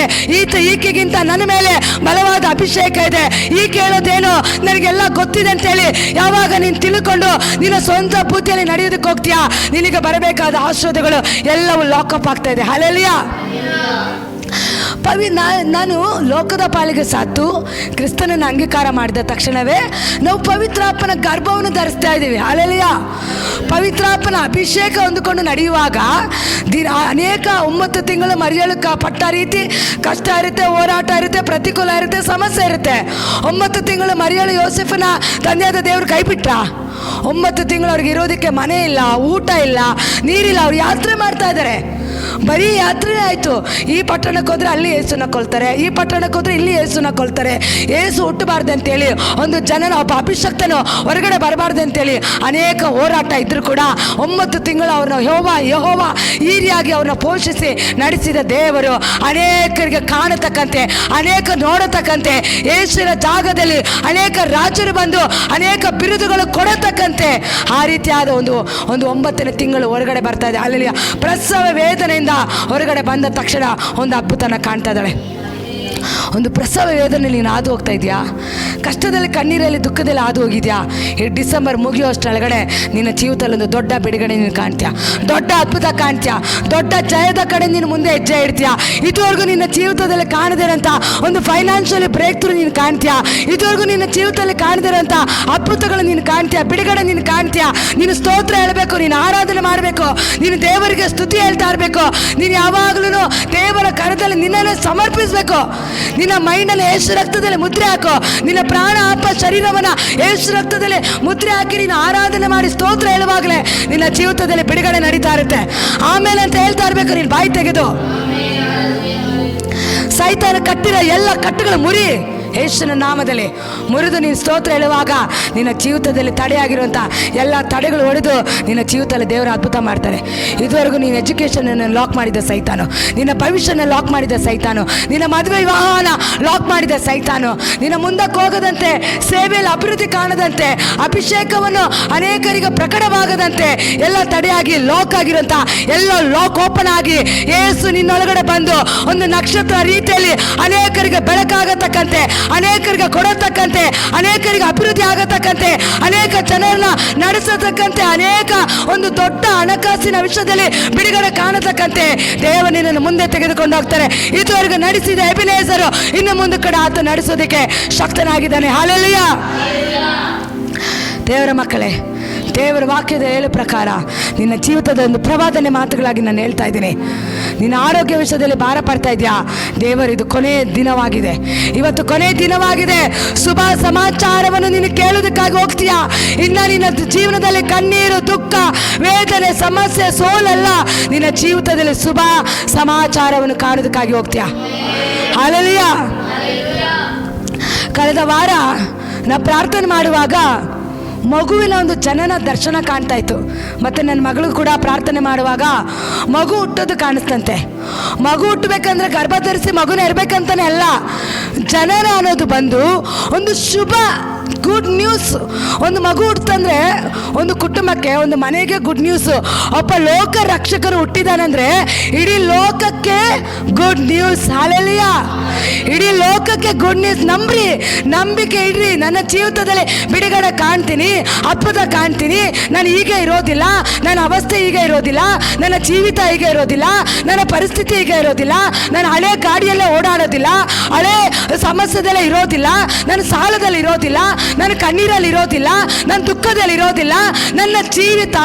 ಈಕೆಗಿಂತ ನನ್ನ ಮೇಲೆ ಬಲವಾದ ಅಭಿಷೇಕ ಇದೆ, ಈ ಕೇಳೋದೇನು ನನಗೆಲ್ಲ ಗೊತ್ತಿದೆ ಅಂತೇಳಿ ಯಾವಾಗ ನೀನು ತಿಳ್ಕೊಂಡು ನಿನ್ನ ಸ್ವಂತ ಬುದ್ಧಿಯಲ್ಲಿ ನಡೆಯೋದಕ್ಕೆ ಹೋಗ್ತೀಯಾ, ನಿನಗೆ ಬರಬೇಕಾದ ಆಶೀರ್ವಾದಗಳು ಎಲ್ಲವೂ ಲಾಕಪ್ ಆಗ್ತಾ ಇದೆ. ಹಲ್ಲೆಲೂಯಾ. ನಾನು ಲೋಕದ ಪಾಲಿಗೆ ಸಾತು ಕ್ರಿಸ್ತನನ್ನು ಅಂಗೀಕಾರ ಮಾಡಿದ ತಕ್ಷಣವೇ ನಾವು ಪವಿತ್ರಾತ್ಮನ ಗರ್ಭವನ್ನು ಧರಿಸ್ತಾ ಇದ್ದೀವಿ. ಹಲ್ಲೆಲೂಯಾ. ಪವಿತ್ರಾತ್ಮನ ಅಭಿಷೇಕ ಹೊಂದಿಕೊಂಡು ನಡೆಯುವಾಗ ಅನೇಕ 9 ತಿಂಗಳು ಮರಿಯಳಕ್ಕೆ ಪಟ್ಟ ರೀತಿ ಕಷ್ಟ ಇರುತ್ತೆ, ಹೋರಾಟ ಇರುತ್ತೆ, ಪ್ರತಿಕೂಲ ಇರುತ್ತೆ, ಸಮಸ್ಯೆ ಇರುತ್ತೆ. 9 ತಿಂಗಳು ಮರಿಯಳು ಯೋಸೇಫನ ತಂದೆಯಾದ ದೇವರು ಕೈಬಿಟ್ರ. 9 ತಿಂಗಳು ಅವ್ರಿಗೆ ಇರೋದಕ್ಕೆ ಮನೆ ಇಲ್ಲ, ಊಟ ಇಲ್ಲ, ನೀರಿಲ್ಲ. ಅವ್ರು ಯಾತ್ರೆ ಮಾಡ್ತಾ ಇದ್ದಾರೆ, ಬರೀ ಯಾತ್ರೆ ಆಯಿತು. ಈ ಪಟ್ಟಣಕ್ಕೆ ಹೋದ್ರೆ ಅಲ್ಲಿ ಯೇಸುನ ಕೊಲ್ತಾರೆ, ಈ ಪಟ್ಟಣಕ್ಕೆ ಹೋದ್ರೆ ಇಲ್ಲಿ ಯೇಸುನ ಕೊಲ್ತಾರೆ. ಯೇಸು ಹುಟ್ಟಬಾರ್ದು ಅಂತೇಳಿ, ಒಂದು ಜನನ ಒಬ್ಬ ಅಭಿಷಕ್ತನು ಹೊರಗಡೆ ಬರಬಾರ್ದು ಅಂತೇಳಿ ಅನೇಕ ಹೋರಾಟ ಇದ್ರೂ ಕೂಡ 9 ತಿಂಗಳು ಅವ್ರನ್ನ ಯೆಹೋವ ಈ ರೀತಿಯಾಗಿ ಅವ್ರನ್ನ ಪೋಷಿಸಿ ನಡೆಸಿದ ದೇವರು ಅನೇಕರಿಗೆ ಕಾಣತಕ್ಕಂತೆ, ಅನೇಕ ನೋಡತಕ್ಕಂತೆ, ಯೇಸುವಿನ ಜಾಗದಲ್ಲಿ ಅನೇಕ ರಾಜರು ಬಂದು ಅನೇಕ ಬಿರುದುಗಳು ಕೊಡತಕ್ಕಂತೆ ಆ ರೀತಿಯಾದ ಒಂದು 9ನೇ ತಿಂಗಳು ಹೊರಗಡೆ ಬರ್ತಾ ಇದೆ. ಅಲ್ಲಿ ಪ್ರಸವ ವೇದನೆಯಿಂದ ಹೊರಗಡೆ ಬಂದ ತಕ್ಷಣ ಒಂದು ಅದ್ಭುತನ ಕಾಣ್ತಾ ಇದ್ದಾಳೆ. ಒಂದು ಪ್ರಸವ ವೇದನೆ ನೀನು ಹಾದು ಹೋಗ್ತಾ ಇದೆಯಾ, ಕಷ್ಟದಲ್ಲಿ, ಕಣ್ಣೀರಲ್ಲಿ, ದುಃಖದಲ್ಲಿ ಹಾದು ಹೋಗಿದ್ಯಾ? ಈ ಡಿಸೆಂಬರ್ ಮುಗಿಯೋಷ್ಟರೊಳಗಡೆ ನಿನ್ನ ಜೀವಿತದಲ್ಲಿ ಒಂದು ದೊಡ್ಡ ಬಿಡುಗಡೆ ನೀನು ಕಾಣ್ತೀಯ, ದೊಡ್ಡ ಅದ್ಭುತ ಕಾಣ್ತೀಯ, ದೊಡ್ಡ ಜಯದ ಕಡೆ ನೀನು ಮುಂದೆ ಹೆಜ್ಜೆ ಇಡ್ತೀಯ. ಇದುವರೆಗೂ ನಿನ್ನ ಜೀವಿತದಲ್ಲಿ ಕಾಣದಿರೋಂಥ ಒಂದು ಫೈನಾನ್ಷಿಯಲಿ ಬ್ರೇಕ್ ಥ್ರೂ ನೀನು ಕಾಣ್ತೀಯ. ಇದುವರೆಗೂ ನಿನ್ನ ಜೀವಿತದಲ್ಲಿ ಕಾಣದಿರೋಂಥ ಅದ್ಭುತಗಳು ನೀನು ಕಾಣ್ತೀಯ, ಬಿಡುಗಡೆ ನೀನು ಕಾಣ್ತೀಯ. ನೀನು ಸ್ತೋತ್ರ ಹೇಳಬೇಕು, ನೀನು ಆರಾಧನೆ ಮಾಡಬೇಕು, ನೀನು ದೇವರಿಗೆ ಸ್ತುತಿ ಹೇಳ್ತಾ ಇರಬೇಕು. ನೀನು ಯಾವಾಗಲೂ ದೇವರ ಕರದಲ್ಲಿ ನಿನ್ನನ್ನು ಸಮರ್ಪಿಸಬೇಕು. ನಿನ್ನ ಮೈಂಡನ್ನು ಯೇಸು ರಕ್ತದಲ್ಲಿ ಮುದ್ರೆ ಹಾಕು. ನಿನ್ನ ಪ್ರಾಣ, ಆತ್ಮ, ಶರೀರವನ್ನ ಯೇಸು ರಕ್ತದಲ್ಲಿ ಮುದ್ರೆ ಹಾಕಿ ನೀನು ಆರಾಧನೆ ಮಾಡಿ ಸ್ತೋತ್ರ ಹೇಳುವಾಗಲೇ ನಿನ್ನ ಜೀವಿತದಲ್ಲಿ ಬಿಡುಗಡೆ ನಡೀತಾ ಇರುತ್ತೆ. ಆಮೇಲೆ ಅಂತ ಹೇಳ್ತಾ ಇರಬೇಕು, ನೀನು ಬಾಯಿ ತೆಗೆದು ಸೈತಾನ ಕಟ್ಟಿರೋ ಎಲ್ಲ ಕಟ್ಟುಗಳು ಮುರಿ, ಯೇಸುವಿನ ನಾಮದಲ್ಲಿ ಮುರಿದು ನೀನು ಸ್ತೋತ್ರ ಹೇಳುವಾಗ ನಿನ್ನ ಜೀವಿತದಲ್ಲಿ ತಡೆಯಾಗಿರುವಂಥ ಎಲ್ಲ ತಡೆಗಳು ಹೊಡೆದು ನಿನ್ನ ಜೀವಿತದಲ್ಲಿ ದೇವರ ಅದ್ಭುತ ಮಾಡ್ತಾರೆ. ಇದುವರೆಗೂ ನೀನು ಎಜುಕೇಷನನ್ನು ಲಾಕ್ ಮಾಡಿದ ಸೈತಾನು, ನಿನ್ನ ಭವಿಷ್ಯನ ಲಾಕ್ ಮಾಡಿದ ಸೈತಾನು, ನಿನ್ನ ಮದುವೆ ವಿವಾಹನ ಲಾಕ್ ಮಾಡಿದ ಸೈತಾನು, ನಿನ್ನ ಮುಂದಕ್ಕೆ ಹೋಗದಂತೆ, ಸೇವೆಯಲ್ಲಿ ಅಭಿವೃದ್ಧಿ ಕಾಣದಂತೆ, ಅಭಿಷೇಕವನ್ನು ಅನೇಕರಿಗೆ ಪ್ರಕಟವಾಗದಂತೆ ಎಲ್ಲ ತಡೆಯಾಗಿ ಲಾಕ್ ಆಗಿರುವಂಥ ಎಲ್ಲ ಲಾಕ್ ಓಪನ್ ಆಗಿ ಯೇಸು ನಿನ್ನೊಳಗಡೆ ಬಂದು ಒಂದು ನಕ್ಷತ್ರ ರೀತಿಯಲ್ಲಿ ಅನೇಕರಿಗೆ ಬೆಳಕಾಗತಕ್ಕಂತೆ, ಅನೇಕರಿಗೆ ಕೊಡತಕ್ಕಂತೆ, ಅನೇಕರಿಗೆ ಅಭಿವೃದ್ಧಿ ಆಗತಕ್ಕಂತೆ, ಅನೇಕ ಜನರನ್ನ ನಡೆಸತಕ್ಕಂತೆ, ಅನೇಕ ಒಂದು ದೊಡ್ಡ ಹಣಕಾಸಿನ ವಿಷಯದಲ್ಲಿ ಬಿಡುಗಡೆ ಕಾಣತಕ್ಕಂತೆ ದೇವನನ್ನು ಮುಂದೆ ತೆಗೆದುಕೊಂಡು ಹೋಗ್ತಾರೆ. ಇದುವರೆಗೂ ನಡೆಸಿದ ಎಬಿನೇಜರು ಇನ್ನು ಮುಂದೆ ಕಡೆ ಆತ ನಡೆಸೋದಕ್ಕೆ ಶಕ್ತನಾಗಿದ್ದಾನೆ. ಹಲ್ಲೆಲೂಯಾ. ದೇವರ ಮಕ್ಕಳೇ, ದೇವರ ವಾಕ್ಯದ ಹೇಳೋ ಪ್ರಕಾರ ನಿನ್ನ ಜೀವಿತದ ಒಂದು ಪ್ರವಾದನೆ ಮಾತುಗಳಾಗಿ ನಾನು ಹೇಳ್ತಾ ಇದ್ದೀನಿ. ನಿನ್ನ ಆರೋಗ್ಯ ವಿಷಯದಲ್ಲಿ ಭಾರ ಪಡ್ತಾ ಇದೆಯಾ? ದೇವರು ಇದು ಕೊನೆಯ ದಿನವಾಗಿದೆ, ಇವತ್ತು ಕೊನೆಯ ದಿನವಾಗಿದೆ. ಶುಭ ಸಮಾಚಾರವನ್ನು ನೀನು ಕೇಳೋದಕ್ಕಾಗಿ ಹೋಗ್ತೀಯಾ? ಇನ್ನು ನಿನ್ನ ಜೀವನದಲ್ಲಿ ಕಣ್ಣೀರು, ದುಃಖ, ವೇದನೆ, ಸಮಸ್ಯೆ, ಸೋಲಲ್ಲ, ನಿನ್ನ ಜೀವಿತದಲ್ಲಿ ಶುಭ ಸಮಾಚಾರವನ್ನು ಕಾಣೋದಕ್ಕಾಗಿ ಹೋಗ್ತೀಯಾ? ಹಲ್ಲೆಲೂಯಾ. ಕಳೆದ ವಾರ ನಾ ಪ್ರಾರ್ಥನೆ ಮಾಡುವಾಗ ಮಗುವಿನ ಒಂದು ಜನನ ದರ್ಶನ ಕಾಣ್ತಾ ಇತ್ತು. ಮತ್ತು ನನ್ನ ಮಗಳಿಗೂ ಕೂಡ ಪ್ರಾರ್ಥನೆ ಮಾಡುವಾಗ ಮಗು ಹುಟ್ಟೋದು ಕಾಣಿಸ್ತಂತೆ. ಮಗು ಹುಟ್ಟಬೇಕಂದ್ರೆ ಗರ್ಭ ಧರಿಸಿ ಮಗುನ ಇರಬೇಕಂತಾನೆ ಅಲ್ಲ, ಜನನ ಅನ್ನೋದು ಬಂದು ಒಂದು ಶುಭ ಗುಡ್ ನ್ಯೂಸ್. ಒಂದು ಮಗು ಹುಟ್ಟಂದ್ರೆ ಒಂದು ಕುಟುಂಬಕ್ಕೆ, ಒಂದು ಮನೆಗೆ ಗುಡ್ ನ್ಯೂಸ್. ಒಬ್ಬ ಲೋಕ ರಕ್ಷಕರು ಹುಟ್ಟಿದಾನಂದ್ರೆ ಇಡೀ ಲೋಕಕ್ಕೆ ಗುಡ್ ನ್ಯೂಸ್. ಹಲ್ಲೆಲೂಯಾ. ಇಡೀ ಲೋಕಕ್ಕೆ ಗುಡ್ ನ್ಯೂಸ್. ನಂಬ್ರಿ, ನಂಬಿಕೆ ಇಡ್ರಿ. ನನ್ನ ಜೀವಿತದಲ್ಲಿ ಬಿಡುಗಡೆ ಕಾಣ್ತೀನಿ, ಅದ್ಭುತ ಕಾಣ್ತೀನಿ. ನಾನು ಹೀಗೆ ಇರೋದಿಲ್ಲ, ನನ್ನ ಅವಸ್ಥೆ ಹೀಗೆ ಇರೋದಿಲ್ಲ, ನನ್ನ ಜೀವಿತ ಹೀಗೆ ಇರೋದಿಲ್ಲ, ನನ್ನ ಪರಿಸ್ಥಿತಿ ಹೀಗೆ ಇರೋದಿಲ್ಲ, ನಾನು ಹಳೆ ಗಾಡಿಯಲ್ಲೇ ಓಡಾಡೋದಿಲ್ಲ, ಹಳೆ ಸಮಸ್ಯೆದಲ್ಲೇ ಇರೋದಿಲ್ಲ, ನನ್ನ ಸಾಲದಲ್ಲಿ ಇರೋದಿಲ್ಲ, ನನ್ನ ಕಣ್ಣೀರಲ್ಲಿ ಇರೋದಿಲ್ಲ, ನನ್ನ ದುಃಖದಲ್ಲಿ ಇರೋದಿಲ್ಲ. ನನ್ನ ಜೀವಿತ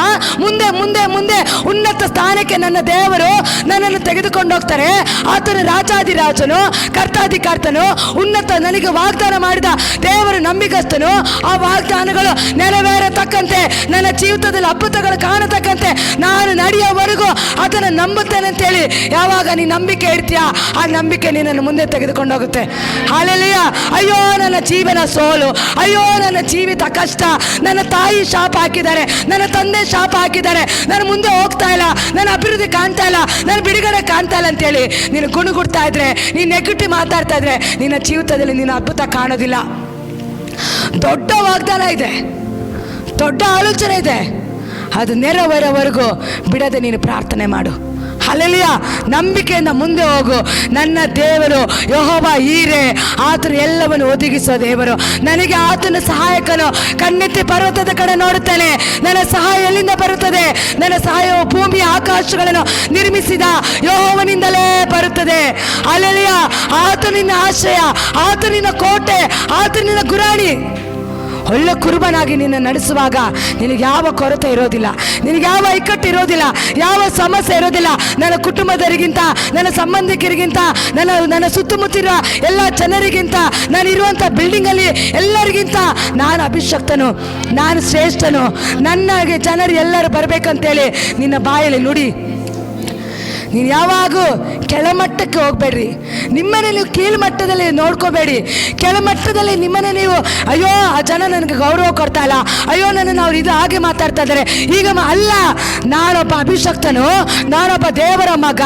ಮುಂದೆ ಮುಂದೆ ಮುಂದೆ ಉನ್ನತ ಸ್ಥಾನಕ್ಕೆ ನನ್ನ ದೇವರು ನನ್ನನ್ನು ತೆಗೆದುಕೊಂಡು ಹೋಗ್ತಾರೆ. ಆತನ ರಾಜಾದಿರಾಜನು, ಕರ್ತಾಧಿಕರ್ತನು, ಉನ್ನತ ನನಗೆ ವಾಗ್ದಾನ ಮಾಡಿದ ದೇವರು ನಂಬಿಕಸ್ತನು. ಆ ವಾಗ್ದಾನಗಳು ನೆರವೇರತಕ್ಕಂತೆ, ನನ್ನ ಜೀವಿತದಲ್ಲಿ ಅದ್ಭುತಗಳು ಕಾಣತಕ್ಕಂತೆ ನಾನು ನಡೆಯುವವರೆಗೂ ಅದನ್ನು ನಂಬುತ್ತೇನೆ ಅಂತೇಳಿ ಯಾವಾಗ ನೀ ನಂಬಿಕೆ ಇಡ್ತೀಯ, ಆ ನಂಬಿಕೆ ನಿನ್ನನ್ನು ಮುಂದೆ ತೆಗೆದುಕೊಂಡು ಹೋಗುತ್ತೆ. ಹಲ್ಲೆಲೂಯಾ. ಅಯ್ಯೋ ನನ್ನ ಜೀವನ ಸೋಲು, ಅಯ್ಯೋ ನನ್ನ ಜೀವಿತ ಕಷ್ಟ, ನನ್ನ ತಾಯಿ ಶಾಪ ಹಾಕಿದ್ದಾರೆ, ನನ್ನ ತಂದೆ ಶಾಪ ಹಾಕಿದ್ದಾರೆ, ನಾನು ಮುಂದೆ ಹೋಗ್ತಾ ಇಲ್ಲ, ನನ್ನ ಅಭಿವೃದ್ಧಿ ಕಾಣ್ತಾ ಇಲ್ಲ, ನನ್ನ ಬಿಡುಗಡೆ ಕಾಣ್ತಾ ಇಲ್ಲ ಅಂತೇಳಿ ನೀನು ಗುಣಗುಡ್ತಾ ಇದ್ರೆ, ನೀನು ನೆಗೆಟಿವ್ ಮಾತಾಡ್ತಾ ಇದ್ರೆ ನಿನ್ನ ಜೀವಿತದಲ್ಲಿ ನೀನು ಅದ್ಭುತ ಕಾಣೋದಿಲ್ಲ. ದೊಡ್ಡ ವಾಗ್ದಾನ ಇದೆ, ದೊಡ್ಡ ಆಲೋಚನೆ ಇದೆ, ಅದು ನೆರವೇರೋವರೆಗೂ ಬಿಡದೆ ನೀನು ಪ್ರಾರ್ಥನೆ ಮಾಡು. ಹಲ್ಲೆಲೂಯಾ. ನಂಬಿಕೆಯಿಂದ ಮುಂದೆ ಹೋಗು. ನನ್ನ ದೇವರು ಯೆಹೋವ ಈರೆ, ಆತನು ಎಲ್ಲವನ್ನು ಒದಗಿಸೋ ದೇವರು. ನನಗೆ ಆತನ ಸಹಾಯಕನು. ಕಣ್ಣೆತ್ತಿ ಪರ್ವತದ ಕಡೆ ನೋಡುತ್ತೇನೆ, ನನ್ನ ಸಹಾಯ ಎಲ್ಲಿಂದ ಬರುತ್ತದೆ? ನನ್ನ ಸಹಾಯವು ಭೂಮಿಯ ಆಕಾಶಗಳನ್ನು ನಿರ್ಮಿಸಿದ ಯೆಹೋವನಿಂದಲೇ ಬರುತ್ತದೆ. ಹಲ್ಲೆಲೂಯಾ. ಆತನಿನ ಆಶ್ರಯ, ಆತನಿನ ಕೋಟೆ, ಆತನಿನ ಗುರಾಣಿ. ಒಳ್ಳೆ ಕುರುಬನಾಗಿ ನಿನ್ನ ನಡೆಸುವಾಗ ನಿನಗೆ ಯಾವ ಕೊರತೆ ಇರೋದಿಲ್ಲ, ನಿನಗೆ ಯಾವ ಇಕ್ಕಟ್ಟು ಇರೋದಿಲ್ಲ, ಯಾವ ಸಮಸ್ಯೆ ಇರೋದಿಲ್ಲ. ನನ್ನ ಕುಟುಂಬದವರಿಗಿಂತ, ನನ್ನ ಸಂಬಂಧಿಕರಿಗಿಂತ, ನನ್ನ ಸುತ್ತಮುತ್ತಿರುವ ಎಲ್ಲ ಜನರಿಗಿಂತ, ನಾನಿರುವಂಥ ಬಿಲ್ಡಿಂಗಲ್ಲಿ ಎಲ್ಲರಿಗಿಂತ ನಾನು ಅಭಿಷಕ್ತನು, ನಾನು ಶ್ರೇಷ್ಠನು, ನನಗೆ ಜನರು ಎಲ್ಲರೂ ಬರಬೇಕಂತೇಳಿ ನಿನ್ನ ಬಾಯಲ್ಲಿ ನುಡಿ. ನೀನು ಯಾವಾಗೂ ಕೆಳಮಟ್ಟಕ್ಕೆ ಹೋಗಬೇಡ್ರಿ. ನಿಮ್ಮನೆ ನೀವು ಕೀಳ್ಮಟ್ಟದಲ್ಲಿ ನೋಡ್ಕೋಬೇಡಿ. ಕೆಳಮಟ್ಟದಲ್ಲಿ ನಿಮ್ಮನೆ ನೀವು ಅಯ್ಯೋ ಆ ಜನ ನನಗೆ ಗೌರವ ಕೊಡ್ತಾ ಇಲ್ಲ, ಅಯ್ಯೋ ನನ್ನನ್ನು ಅವ್ರು ಇದು ಹಾಗೆ ಮಾತಾಡ್ತಾ ಇದ್ದಾರೆ, ಈಗ ಅಲ್ಲ. ನಾನೊಬ್ಬ ಅಭಿಷಕ್ತನು, ನಾನೊಬ್ಬ ದೇವರ ಮಗ,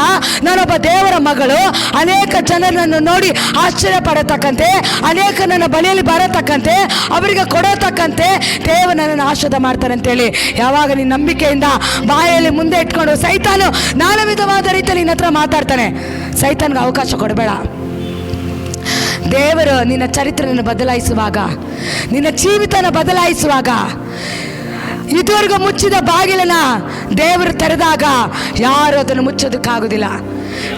ನಾನೊಬ್ಬ ದೇವರ ಮಗಳು. ಅನೇಕ ಜನರನ್ನು ನೋಡಿ ಆಶ್ಚರ್ಯ ಪಡತಕ್ಕಂತೆ, ಅನೇಕ ನನ್ನ ಬಳಿಯಲ್ಲಿ ಬರತಕ್ಕಂತೆ, ಅವರಿಗೆ ಕೊಡತಕ್ಕಂತೆ ದೇವ ನನ್ನನ್ನು ಆಶೀರ್ವಾದ ಮಾಡ್ತಾರೆ ಅಂತೇಳಿ ಯಾವಾಗ ನೀನು ನಂಬಿಕೆಯಿಂದ ಬಾಯಲ್ಲಿ ಮುಂದೆ ಇಟ್ಕೊಂಡು, ಸೈತಾನು ನಾನಾ ವಿಧವಾದ ರೀತಿಯಲ್ಲಿ ನಿನ್ನ ಹತ್ರ ಮಾತಾಡ್ತಾನೆ, ಸೈತಾನ್ಗೆ ಅವಕಾಶ ಕೊಡಬೇಡ. ದೇವರು ನಿನ್ನ ಚರಿತ್ರೆಯನ್ನು ಬದಲಾಯಿಸುವಾಗ, ನಿನ್ನ ಜೀವಿತನ ಬದಲಾಯಿಸುವಾಗ, ಇದುವರೆಗೂ ಮುಚ್ಚಿದ ಬಾಗಿಲನ್ನ ದೇವರು ತೆರೆದಾಗ ಯಾರು ಅದನ್ನು ಮುಚ್ಚೋದಕ್ಕಾಗೋದಿಲ್ಲ.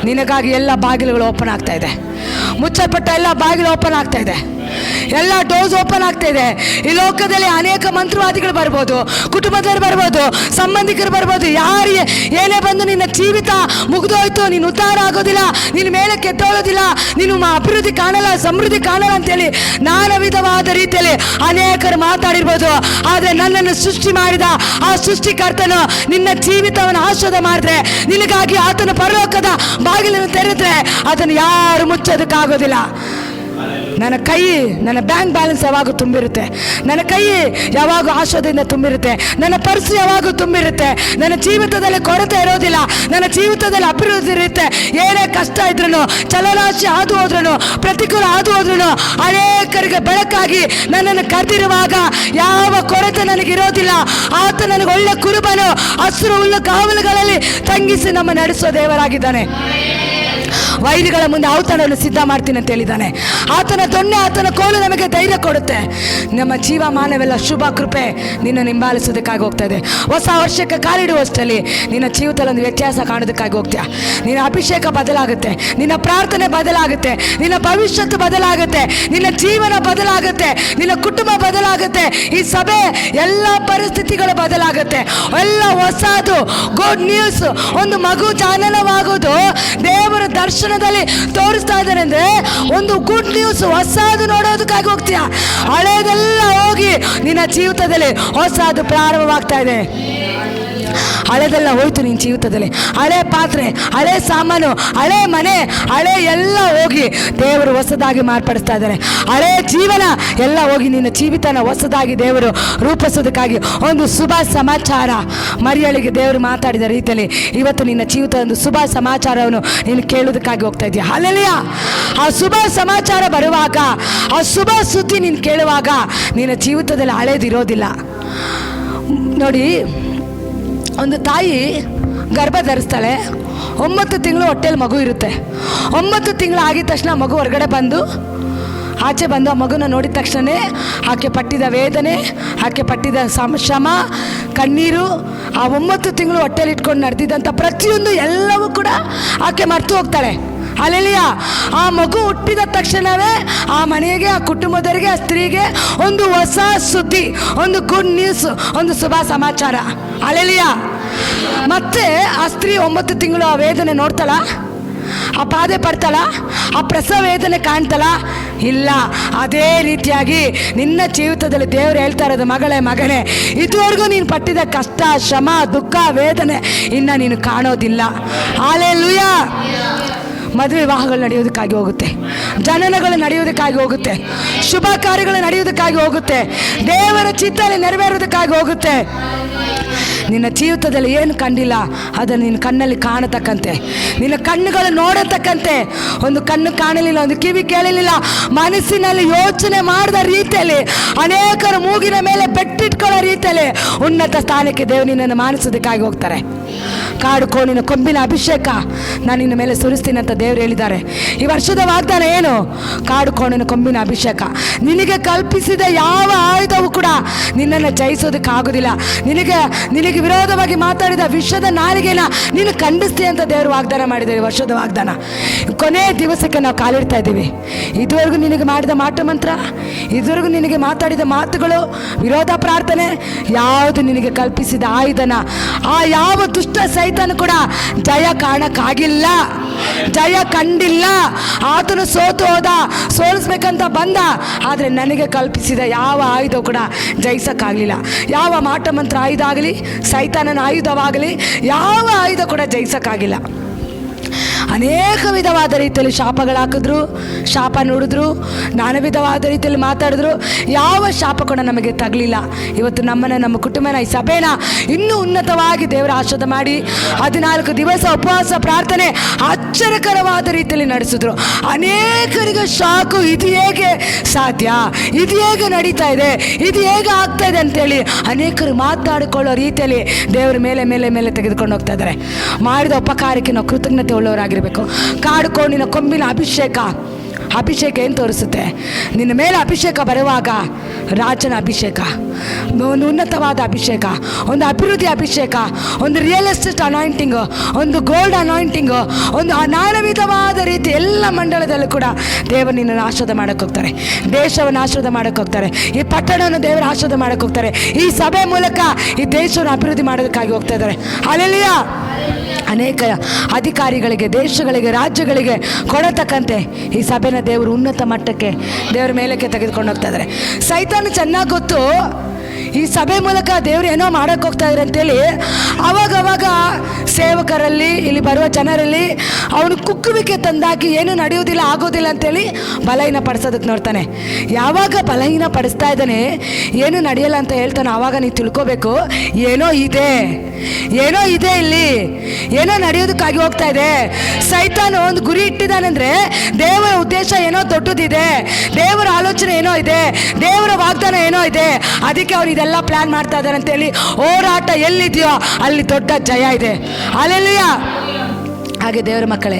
ನಿನಗಾಗಿ ಎಲ್ಲ ಬಾಗಿಲುಗಳು ಓಪನ್ ಆಗ್ತಾ ಇದೆ. ಮುಚ್ಚಲ್ಪಟ್ಟ ಎಲ್ಲ ಬಾಗಿಲು ಓಪನ್ ಆಗ್ತಾ ಇದೆ. ಎಲ್ಲ ಡೋರ್ಸ್ ಓಪನ್ ಆಗ್ತಾ ಇದೆ. ಈ ಲೋಕದಲ್ಲಿ ಅನೇಕ ಮಂತ್ರವಾದಿಗಳು ಬರ್ಬೋದು, ಕುಟುಂಬದವರು ಬರ್ಬೋದು, ಸಂಬಂಧಿಕರು ಬರ್ಬೋದು. ಯಾರಿಗೆ ಏನೇ ಬಂದು ನಿನ್ನ ಜೀವಿತ ಮುಗಿದೋಯ್ತು, ನೀನು ಉದ್ಧಾರ ಆಗೋದಿಲ್ಲ, ನಿನ್ನ ಮೇಲೆ ಕೆತ್ತೋಳೋದಿಲ್ಲ, ನೀನು ಅಭಿವೃದ್ಧಿ ಕಾಣಲ್ಲ, ಸಮೃದ್ಧಿ ಕಾಣಲ್ಲ ಅಂತೇಳಿ ನಾನಾ ವಿಧವಾದ ರೀತಿಯಲ್ಲಿ ಅನೇಕರು ಮಾತಾಡಿರ್ಬೋದು. ಆದರೆ ನನ್ನನ್ನು ಸೃಷ್ಟಿ ಮಾಡಿದ ಆ ಸೃಷ್ಟಿಕರ್ತನು ನಿನ್ನ ಜೀವಿತವನ್ನು ಆಶೀರ್ವಾದ ಮಾಡಿದ್ರೆ, ನಿನಗಾಗಿ ಆತನ ಪರಲೋಕದ ಬಾಗಿಲನ್ನು ತೆರೆದ್ರೆ ಅದನ್ನು ಯಾರು ಮುಚ್ಚೋದಕ್ಕಾಗೋದಿಲ್ಲ. ನನ್ನ ಕೈ, ನನ್ನ ಬ್ಯಾಂಕ್ ಬ್ಯಾಲೆನ್ಸ್ ಯಾವಾಗ ತುಂಬಿರುತ್ತೆ, ನನ್ನ ಕೈ ಯಾವಾಗ ಆಶೋದಿಂದ ತುಂಬಿರುತ್ತೆ, ನನ್ನ ಪರ್ಸು ಯಾವಾಗ ತುಂಬಿರುತ್ತೆ. ನನ್ನ ಜೀವಿತದಲ್ಲಿ ಕೊರತೆ ಇರೋದಿಲ್ಲ, ನನ್ನ ಜೀವಿತದಲ್ಲಿ ಅಭಿವೃದ್ಧಿ ಇರುತ್ತೆ. ಏನೇ ಕಷ್ಟ ಇದ್ರೂ, ಚಲರಾಶಿ ಹಾದು ಹೋದ್ರೂ, ಪ್ರತಿಕೂಲ ಹಾದು ಹೋದ್ರೂ, ಅನೇಕರಿಗೆ ಬೆಳಕಾಗಿ ನನ್ನನ್ನು ಕರೆದಿರುವಾಗ ಯಾವ ಕೊರತೆ ನನಗಿರೋದಿಲ್ಲ. ಆತ ನನಗೆ ಒಳ್ಳೆ ಕುರುಬನು, ಹಸಿರು ಹುಲ್ಲು ಕಾವಲುಗಳಲ್ಲಿ ತಂಗಿಸಿ ನಮ್ಮ ನಡೆಸೋ ದೇವರಾಗಿದ್ದಾನೆ. ವೈರಿಗಳ ಮುಂದೆ ಔತಣವನ್ನು ಸಿದ್ಧ ಮಾಡ್ತೀನಿ ಅಂತ ಹೇಳಿದ್ದಾನೆ. ಆತನ ದೊಣ್ಣೆ, ಆತನ ಕೋಲು ನಮಗೆ ಧೈರ್ಯ ಕೊಡುತ್ತೆ. ನಮ್ಮ ಜೀವಮಾನವೆಲ್ಲ ಶುಭ ಕೃಪೆ ನಿನ್ನ ಹಿಂಬಾಲಿಸೋದಕ್ಕಾಗಿ ಹೋಗ್ತಾ ಇದೆ. ಹೊಸ ವರ್ಷಕ್ಕೆ ಕಾಲಿಡುವಷ್ಟರಲ್ಲಿ ನಿನ್ನ ಜೀವಿತದಲ್ಲಿ ಒಂದು ವ್ಯತ್ಯಾಸ ಕಾಣೋದಕ್ಕಾಗಿ ಹೋಗ್ತೀಯ. ನಿನ್ನ ಅಭಿಷೇಕ ಬದಲಾಗುತ್ತೆ, ನಿನ್ನ ಪ್ರಾರ್ಥನೆ ಬದಲಾಗುತ್ತೆ, ನಿನ್ನ ಭವಿಷ್ಯತ್ತು ಬದಲಾಗುತ್ತೆ, ನಿನ್ನ ಜೀವನ ಬದಲಾಗುತ್ತೆ, ನಿನ್ನ ಕುಟುಂಬ ಬದಲಾಗುತ್ತೆ, ಈ ಸಭೆ ಎಲ್ಲ ಪರಿಸ್ಥಿತಿಗಳು ಬದಲಾಗುತ್ತೆ. ಎಲ್ಲ ಹೊಸದು ಗುಡ್ ನ್ಯೂಸ್. ಒಂದು ಮಗು ಜನನವಾಗೋದು ದೇವರ ದರ್ಶನದಲ್ಲಿ ತೋರಿಸ್ತಾ ಇದ್ದಾರೆ ಅಂದ್ರೆ ಒಂದು ಗುಡ್ ನ್ಯೂಸ್, ಹೊಸದು ನೋಡೋದಕ್ಕಾಗಿ ಹೋಗ್ತೀಯ. ಹಳೇದೆಲ್ಲ ಹೋಗಿ ನಿನ್ನ ಜೀವಿತದಲ್ಲಿ ಹೊಸದು ಪ್ರಾರಂಭವಾಗ್ತಾ ಇದೆ. ಹಳೆದೆಲ್ಲ ಹೋಯ್ತು ನಿನ್ನ ಜೀವಿತದಲ್ಲಿ. ಹಳೆ ಪಾತ್ರೆ, ಹಳೆ ಸಾಮಾನು, ಹಳೆ ಮನೆ, ಹಳೆ ಎಲ್ಲ ಹೋಗಿ ದೇವರು ಹೊಸದಾಗಿ ಮಾರ್ಪಡಿಸ್ತಾ ಇದ್ದಾರೆ. ಹಳೆ ಜೀವನ ಎಲ್ಲ ಹೋಗಿ ನಿನ್ನ ಜೀವಿತನ ಹೊಸದಾಗಿ ದೇವರು ರೂಪಿಸೋದಕ್ಕಾಗಿ ಒಂದು ಶುಭ ಸಮಾಚಾರ. ಮರಿಯಳಿಗೆ ದೇವರು ಮಾತಾಡಿದ ರೀತಿಯಲ್ಲಿ ಇವತ್ತು ನಿನ್ನ ಜೀವಿತದ ಒಂದು ಶುಭ ಸಮಾಚಾರವನ್ನು ನೀನು ಕೇಳೋದಕ್ಕಾಗಿ ಹೋಗ್ತಾ ಇದೆಯಾ. ಹಲ್ಲೆಲೂಯಾ. ಆ ಶುಭ ಸಮಾಚಾರ ಬರುವಾಗ, ಆ ಶುಭ ಸುದ್ದಿ ನೀನು ಕೇಳುವಾಗ ನಿನ್ನ ಜೀವಿತದಲ್ಲಿ ಹಳೇದಿರೋದಿಲ್ಲ. ನೋಡಿ, ಒಂದು ತಾಯಿ ಗರ್ಭ ಧರಿಸ್ತಾಳೆ, 9 ತಿಂಗಳು ಹೊಟ್ಟೆಯಲ್ಲಿ ಮಗು ಇರುತ್ತೆ. 9 ತಿಂಗಳು ಆಗಿದ ತಕ್ಷಣ ಮಗು ಹೊರಗಡೆ ಬಂದು ಆಚೆ ಬಂದು ಆ ಮಗುನ ನೋಡಿದ ತಕ್ಷಣ ಆಕೆ ಪಟ್ಟಿದ ವೇದನೆ, ಆಕೆ ಪಟ್ಟಿದ ಶ್ರಮ, ಕಣ್ಣೀರು, ಆ 9 ತಿಂಗಳು ಹೊಟ್ಟೆಯಲ್ಲಿ ಇಟ್ಕೊಂಡು ನಡೆದಿದ್ದಂಥ ಪ್ರತಿಯೊಂದು ಎಲ್ಲವೂ ಕೂಡ ಆಕೆ ಮರೆತು ಹೋಗ್ತಾಳೆ. ಹಲ್ಲೆಲೂಯಾ. ಆ ಮಗು ಹುಟ್ಟಿದ ತಕ್ಷಣವೇ ಆ ಮನೆಗೆ, ಆ ಕುಟುಂಬದವರಿಗೆ, ಆ ಸ್ತ್ರೀಗೆ ಒಂದು ಹೊಸ ಸುದ್ದಿ, ಒಂದು ಗುಡ್ ನ್ಯೂಸ್, ಒಂದು ಶುಭ ಸಮಾಚಾರ. ಹಲ್ಲೆಲೂಯಾ. ಮತ್ತೆ ಆ ಸ್ತ್ರೀ 9 ತಿಂಗಳು ಆ ವೇದನೆ ನೋಡ್ತಾಳ, ಆ ಬಾಧೆ ಪಡ್ತಾಳ, ಆ ಪ್ರಸವ ವೇದನೆ ಕಾಣ್ತಾಳ? ಇಲ್ಲ. ಅದೇ ರೀತಿಯಾಗಿ ನಿನ್ನ ಜೀವಿತದಲ್ಲಿ ದೇವರು ಹೇಳ್ತಾ ಇರೋದು, ಮಗಳೇ ಮಗನೇ, ಇದುವರೆಗೂ ನೀನು ಪಟ್ಟಿದ ಕಷ್ಟ, ಶ್ರಮ, ದುಃಖ, ವೇದನೆ ಇನ್ನು ನೀನು ಕಾಣೋದಿಲ್ಲ. ಹಲ್ಲೆಲೂಯಾ. ಮದುವೆ ವಿವಾಹಗಳು ನಡೆಯೋದಕ್ಕಾಗಿ ಹೋಗುತ್ತೆ, ಜನನಗಳು ನಡೆಯೋದಕ್ಕಾಗಿ ಹೋಗುತ್ತೆ, ಶುಭ ಕಾರ್ಯಗಳು ನಡೆಯೋದಕ್ಕಾಗಿ ಹೋಗುತ್ತೆ, ದೇವರ ಚಿತ್ತದಲ್ಲಿ ನೆರವೇರೋದಕ್ಕಾಗಿ ಹೋಗುತ್ತೆ. ನಿನ್ನ ಜೀವಿತದಲ್ಲಿ ಏನು ಕಂಡಿಲ್ಲ ಅದನ್ನು ನಿನ್ನ ಕಣ್ಣಲ್ಲಿ ಕಾಣತಕ್ಕಂತೆ, ನಿನ್ನ ಕಣ್ಣುಗಳು ನೋಡತಕ್ಕಂತೆ. ಒಂದು ಕಣ್ಣು ಕಾಣಲಿಲ್ಲ, ಒಂದು ಕಿವಿ ಕೇಳಲಿಲ್ಲ, ಮನಸ್ಸಿನಲ್ಲಿ ಯೋಚನೆ ಮಾಡಿದ ರೀತಿಯಲ್ಲಿ, ಅನೇಕರು ಮೂಗಿನ ಮೇಲೆ ಬೆಟ್ಟಿಟ್ಕೊಳ್ಳೋ ರೀತಿಯಲ್ಲಿ ಉನ್ನತ ಸ್ಥಾನಕ್ಕೆ ದೇವರು ನಿನ್ನನ್ನು ಮಾನಿಸೋದಕ್ಕಾಗಿ ಹೋಗ್ತಾರೆ. ಕಾಡು ಕೋಣಿನ ಕೊಂಬಿನ ಅಭಿಷೇಕ ನಾನು ನಿನ್ನ ಮೇಲೆ ಸುರಿಸ್ತೀನಿ ಅಂತ ದೇವರು ಹೇಳಿದ್ದಾರೆ. ಈ ವರ್ಷದ ವಾಗ್ದಾನ ಏನು? ಕಾಡು ಕೋಣಿನ ಕೊಂಬಿನ ಅಭಿಷೇಕ. ನಿನಗೆ ಕಲ್ಪಿಸಿದ ಯಾವ ಆಯುಧವೂ ಕೂಡ ನಿನ್ನನ್ನು ಜಯಿಸೋದಕ್ಕಾಗೋದಿಲ್ಲ. ನಿನಗೆ ವಿರೋಧವಾಗಿ ಮಾತಾಡಿದ ವಿಷದ ನಾಲಿಗೆನ ನೀನು ಖಂಡಿಸ್ತೀಯ ಅಂತ ದೇವರು ವಾಗ್ದಾನ ಮಾಡಿದ್ದಾರೆ. ವರ್ಷದ ವಾಗ್ದಾನ ಕೊನೆ ದಿವಸಕ್ಕೆ ನಾವು ಕಾಲಿಡ್ತಾ ಇದ್ದೀವಿ. ಇದುವರೆಗೂ ನಿನಗೆ ಮಾಡಿದ ಮಾಟ ಮಂತ್ರ, ಇದುವರೆಗೂ ನಿನಗೆ ಮಾತಾಡಿದ ಮಾತುಗಳು, ವಿರೋಧ ಪ್ರಾರ್ಥನೆ, ಯಾವುದು ನಿನಗೆ ಕಲ್ಪಿಸಿದ ಆಯುಧನ, ಆ ಯಾವ ದುಷ್ಟ ಸೈತಾನ ಕೂಡ ಜಯ ಕಾಣಕ್ಕಾಗಿಲ್ಲ, ಜಯ ಕಂಡಿಲ್ಲ. ಆತನು ಸೋತು ಹೋದ, ಸೋಲಿಸ್ಬೇಕಂತ ಬಂದ, ಆದರೆ ನನಗೆ ಕಲ್ಪಿಸಿದ ಯಾವ ಆಯುಧ ಕೂಡ ಜಯಿಸೋಕ್ಕಾಗಲಿಲ್ಲ. ಯಾವ ಮಾಟ ಮಂತ್ರ ಆಯುಧ ಆಗಲಿ, ಸೈತಾನನ ಆಯುಧವಾಗಲಿ, ಯಾವ ಆಯುಧ ಕೂಡ ಜಯಿಸೋಕ್ಕಾಗಿಲ್ಲ. ಅನೇಕ ವಿಧವಾದ ರೀತಿಯಲ್ಲಿ ಶಾಪಗಳು ಹಾಕಿದ್ರು, ಶಾಪ ನುಡಿದ್ರು, ನಾನಾ ವಿಧವಾದ ರೀತಿಯಲ್ಲಿ ಮಾತಾಡಿದ್ರು, ಯಾವ ಶಾಪ ಕೂಡ ನಮಗೆ ತಗಲಿಲ್ಲ. ಇವತ್ತು ನಮ್ಮನ್ನು, ನಮ್ಮ ಕುಟುಂಬನ, ಈ ಸಭೆನ ಇನ್ನೂ ಉನ್ನತವಾಗಿ ದೇವರ ಆಶೀರ್ವಾದ ಮಾಡಿ 14 ದಿವಸ ಉಪವಾಸ ಪ್ರಾರ್ಥನೆ ಆಶ್ಚರ್ಯಕರವಾದ ರೀತಿಯಲ್ಲಿ ನಡೆಸಿದ್ರು. ಅನೇಕರಿಗೆ ಶಾಕು, ಇದು ಹೇಗೆ ಸಾಧ್ಯ, ಇದು ಹೇಗೆ ನಡೀತಾ ಇದೆ, ಇದು ಹೇಗೆ ಆಗ್ತಾ ಇದೆ ಅಂತೇಳಿ ಅನೇಕರು ಮಾತಾಡಿಕೊಳ್ಳೋ ರೀತಿಯಲ್ಲಿ ದೇವರ ಮೇಲೆ ಮೇಲೆ ಮೇಲೆ ತೆಗೆದುಕೊಂಡು ಹೋಗ್ತಾ ಇದ್ದಾರೆ. ಮಾಡಿದ ಉಪಕಾರಕ್ಕೆ ನಾವು ಕೃತಜ್ಞತೆ ಉಳ್ಳವರಾಗಿರಬೇಕು. ಕಾಡು ಕೋಣಿನ ಕೊಂಬಿನ ಅಭಿಷೇಕ, ಅಭಿಷೇಕ ಏನು ತೋರಿಸುತ್ತೆ? ನಿನ್ನ ಮೇಲೆ ಅಭಿಷೇಕ ಬರುವಾಗ ರಾಜನ ಅಭಿಷೇಕ, ಒಂದು ಉನ್ನತವಾದ ಅಭಿಷೇಕ, ಒಂದು ಅಭಿವೃದ್ಧಿ ಅಭಿಷೇಕ, ಒಂದು ರಿಯಲ್ ಎಸ್ಟೇಟ್ ಅನಾಯಿಂಟಿಂಗು, ಒಂದು ಗೋಲ್ಡ್ ಅನಾಯಿಂಟಿಂಗು, ಒಂದು ನಾನಾ ವಿಧವಾದ ರೀತಿ ಎಲ್ಲ ಮಂಡಳದಲ್ಲೂ ಕೂಡ ದೇವರು ನಿನ್ನನ್ನು ಆಶೀರ್ವಾದ ಮಾಡೋಕ್ಕೆ ಹೋಗ್ತಾರೆ. ದೇಶವನ್ನು ಆಶೀರ್ವಾದ ಮಾಡೋಕ್ಕೆ ಹೋಗ್ತಾರೆ. ಈ ಪಟ್ಟಣವನ್ನು ದೇವರು ಆಶೀರ್ವಾದ ಮಾಡೋಕ್ಕೆ ಹೋಗ್ತಾರೆ. ಈ ಸಭೆ ಮೂಲಕ ಈ ದೇಶವನ್ನು ಅಭಿವೃದ್ಧಿ ಮಾಡೋದಕ್ಕಾಗಿ ಹೋಗ್ತಾ ಇದ್ದಾರೆ. ಹಲ್ಲೆಲೂಯಾ. ಅನೇಕ ಅಧಿಕಾರಿಗಳಿಗೆ, ದೇಶಗಳಿಗೆ, ರಾಜ್ಯಗಳಿಗೆ ಕೊಡತಕ್ಕಂತೆ ಈ ಸಭೆನ ದೇವರು ಉನ್ನತ ಮಟ್ಟಕ್ಕೆ, ದೇವರ ಮೇಲಕ್ಕೆ ತೆಗೆದುಕೊಂಡು ಹೋಗ್ತಾ ಇದ್ದಾರೆ. ಸೈತಾನ ಚೆನ್ನಾಗಿ ಗೊತ್ತು ಈ ಸಭೆ ಮೂಲಕ ದೇವರು ಏನೋ ಮಾಡೋಕ್ಕೆ ಹೋಗ್ತಾ ಇದ್ದಾರೆ ಅಂತೇಳಿ. ಅವಾಗವಾಗ ಸೇವಕರಲ್ಲಿ, ಇಲ್ಲಿ ಬರುವ ಜನರಲ್ಲಿ ಅವನು ಕುಕ್ಕುವಿಕೆ ತಂದಾಕಿ ಏನು ನಡೆಯೋದಿಲ್ಲ, ಆಗೋದಿಲ್ಲ ಅಂತೇಳಿ ಬಲಹೀನ ಪಡಿಸೋದಕ್ಕೆ ನೋಡ್ತಾನೆ. ಯಾವಾಗ ಬಲಹೀನ ಪಡಿಸ್ತಾ ಇದ್ದಾನೆ, ಏನು ನಡೆಯಲ್ಲ ಅಂತ ಹೇಳ್ತಾನೆ, ಆವಾಗ ನೀವು ತಿಳ್ಕೋಬೇಕು ಏನೋ ಇದೆ, ಏನೋ ಇದೆ, ಇಲ್ಲಿ ಏನೋ ನಡೆಯೋದಕ್ಕಾಗಿ ಹೋಗ್ತಾ ಇದೆ. ಸೈತಾನ ಒಂದು ಗುರಿ ಇಟ್ಟಿದ್ದಾನೆಂದ್ರೆ ದೇವರ ಉದ್ದೇಶ ಏನೋ ದೊಡ್ಡದಿದೆ, ದೇವರ ಆಲೋಚನೆ ಏನೋ ಇದೆ, ದೇವರ ವಾಗ್ದಾನ ಏನೋ ಇದೆ. ಅದಕ್ಕೆ ಅವ್ರು ಇದೆಲ್ಲ ಪ್ಲಾನ್ ಮಾಡ್ತಾ ಇದ್ದಾರೆ ಅಂತೇಳಿ. ಹೋರಾಟ ಎಲ್ಲಿದೆಯೋ ಅಲ್ಲಿ ದೊಡ್ಡ ಜಯ ಇದೆ. ಹಲ್ಲೆಲೂಯಾ. ಹಾಗೆ ದೇವರ ಮಕ್ಕಳೇ,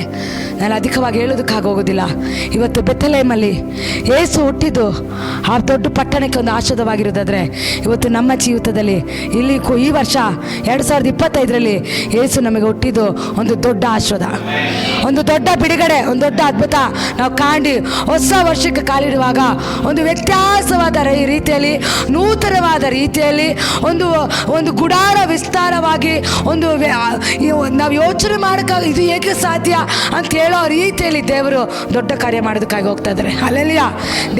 ನಾನು ಅಧಿಕವಾಗಿ ಹೇಳೋದಕ್ಕಾಗೋಗೋದಿಲ್ಲ. ಇವತ್ತು ಬೆಥಲೆಹೇಮಲ್ಲಿ ಯೇಸು ಹುಟ್ಟಿದ್ದು ಆ ದೊಡ್ಡ ಪಟ್ಟಣಕ್ಕೆ ಒಂದು ಆಶೀರ್ವಾದವಾಗಿರೋದಾದರೆ, ಇವತ್ತು ನಮ್ಮ ಜೀವಿತದಲ್ಲಿ ಇಲ್ಲಿ ಈ ವರ್ಷ 2025ರಲ್ಲಿ ಯೇಸು ನಮಗೆ ಹುಟ್ಟಿದ್ದು ಒಂದು ದೊಡ್ಡ ಆಶೀರ್ವಾದ, ಒಂದು ದೊಡ್ಡ ಬಿಡುಗಡೆ, ಒಂದು ದೊಡ್ಡ ಅದ್ಭುತ ನಾವು ಕಾಣಿ ಹೊಸ ವರ್ಷಕ್ಕೆ ಕಾಲಿಡುವಾಗ ಒಂದು ವ್ಯತ್ಯಾಸವಾದ ರೀತಿಯಲ್ಲಿ, ನೂತನವಾದ ರೀತಿಯಲ್ಲಿ, ಒಂದು ಗುಡಾರ ವಿಸ್ತಾರವಾಗಿ, ಒಂದು ನಾವು ಯೋಚನೆ ಮಾಡೋಕ್ಕಾಗ ಇದು ಹೇಗೆ ಸಾಧ್ಯ ಅಂತ ಹೇಳೋ ರೀತಿಯಲ್ಲಿ ದೇವರು ದೊಡ್ಡ ಕಾರ್ಯ ಮಾಡೋದಕ್ಕಾಗಿ ಹೋಗ್ತಾ ಇದ್ದಾರೆ. ಹಲ್ಲೆಲೂಯಾ.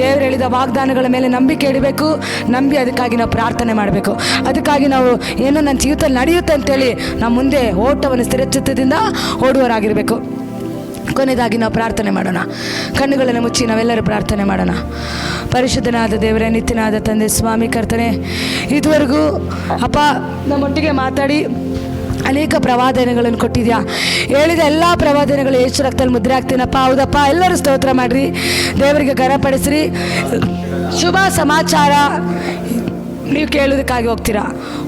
ದೇವರು ಹೇಳಿದ ವಾಗ್ದಾನಗಳ ಮೇಲೆ ನಂಬಿಕೆ ಇಡಬೇಕು, ನಂಬಿ ಅದಕ್ಕಾಗಿ ನಾವು ಪ್ರಾರ್ಥನೆ ಮಾಡಬೇಕು. ಅದಕ್ಕಾಗಿ ನಾವು ಏನೋ ನನ್ನ ಜೀವಿತದಲ್ಲಿ ನಡೆಯುತ್ತೆ ಅಂತೇಳಿ ನಾವು ಮುಂದೆ ಓಟವನ್ನು ಸ್ಥಿರಚಿತ್ತದಿಂದ ಓಡುವವರಾಗಿರಬೇಕು. ಕೊನೆಯದಾಗಿ ನಾವು ಪ್ರಾರ್ಥನೆ ಮಾಡೋಣ. ಕಣ್ಣುಗಳನ್ನು ಮುಚ್ಚಿ ನಾವೆಲ್ಲರೂ ಪ್ರಾರ್ಥನೆ ಮಾಡೋಣ. ಪರಿಶುದ್ಧನಾದ ದೇವರೇ, ನಿತ್ಯನಾದ ತಂದೆ ಸ್ವಾಮಿ ಕರ್ತನೆ, ಇದುವರೆಗೂ ಅಪ್ಪ ನಮ್ಮೊಟ್ಟಿಗೆ ಮಾತಾಡಿ ಅನೇಕ ಪ್ರವಾದನೆಗಳನ್ನು ಕೊಟ್ಟಿದ್ಯಾ. ಹೇಳಿದ ಎಲ್ಲ ಪ್ರವಾದನೆಗಳು ಯೇಸು ರಕ್ತದಲ್ಲಿ ಮುದ್ರೆ ಆಗ್ತೀನಪ್ಪ. ಹೌದಪ್ಪ, ಎಲ್ಲರೂ ಸ್ತೋತ್ರ ಮಾಡಿರಿ, ದೇವರಿಗೆ ಗರಪಡಿಸ್ರಿ. ಶುಭ ಸಮಾಚಾರ ನೀವು ಕೇಳೋದಕ್ಕಾಗಿ ಹೋಗ್ತೀರಾ.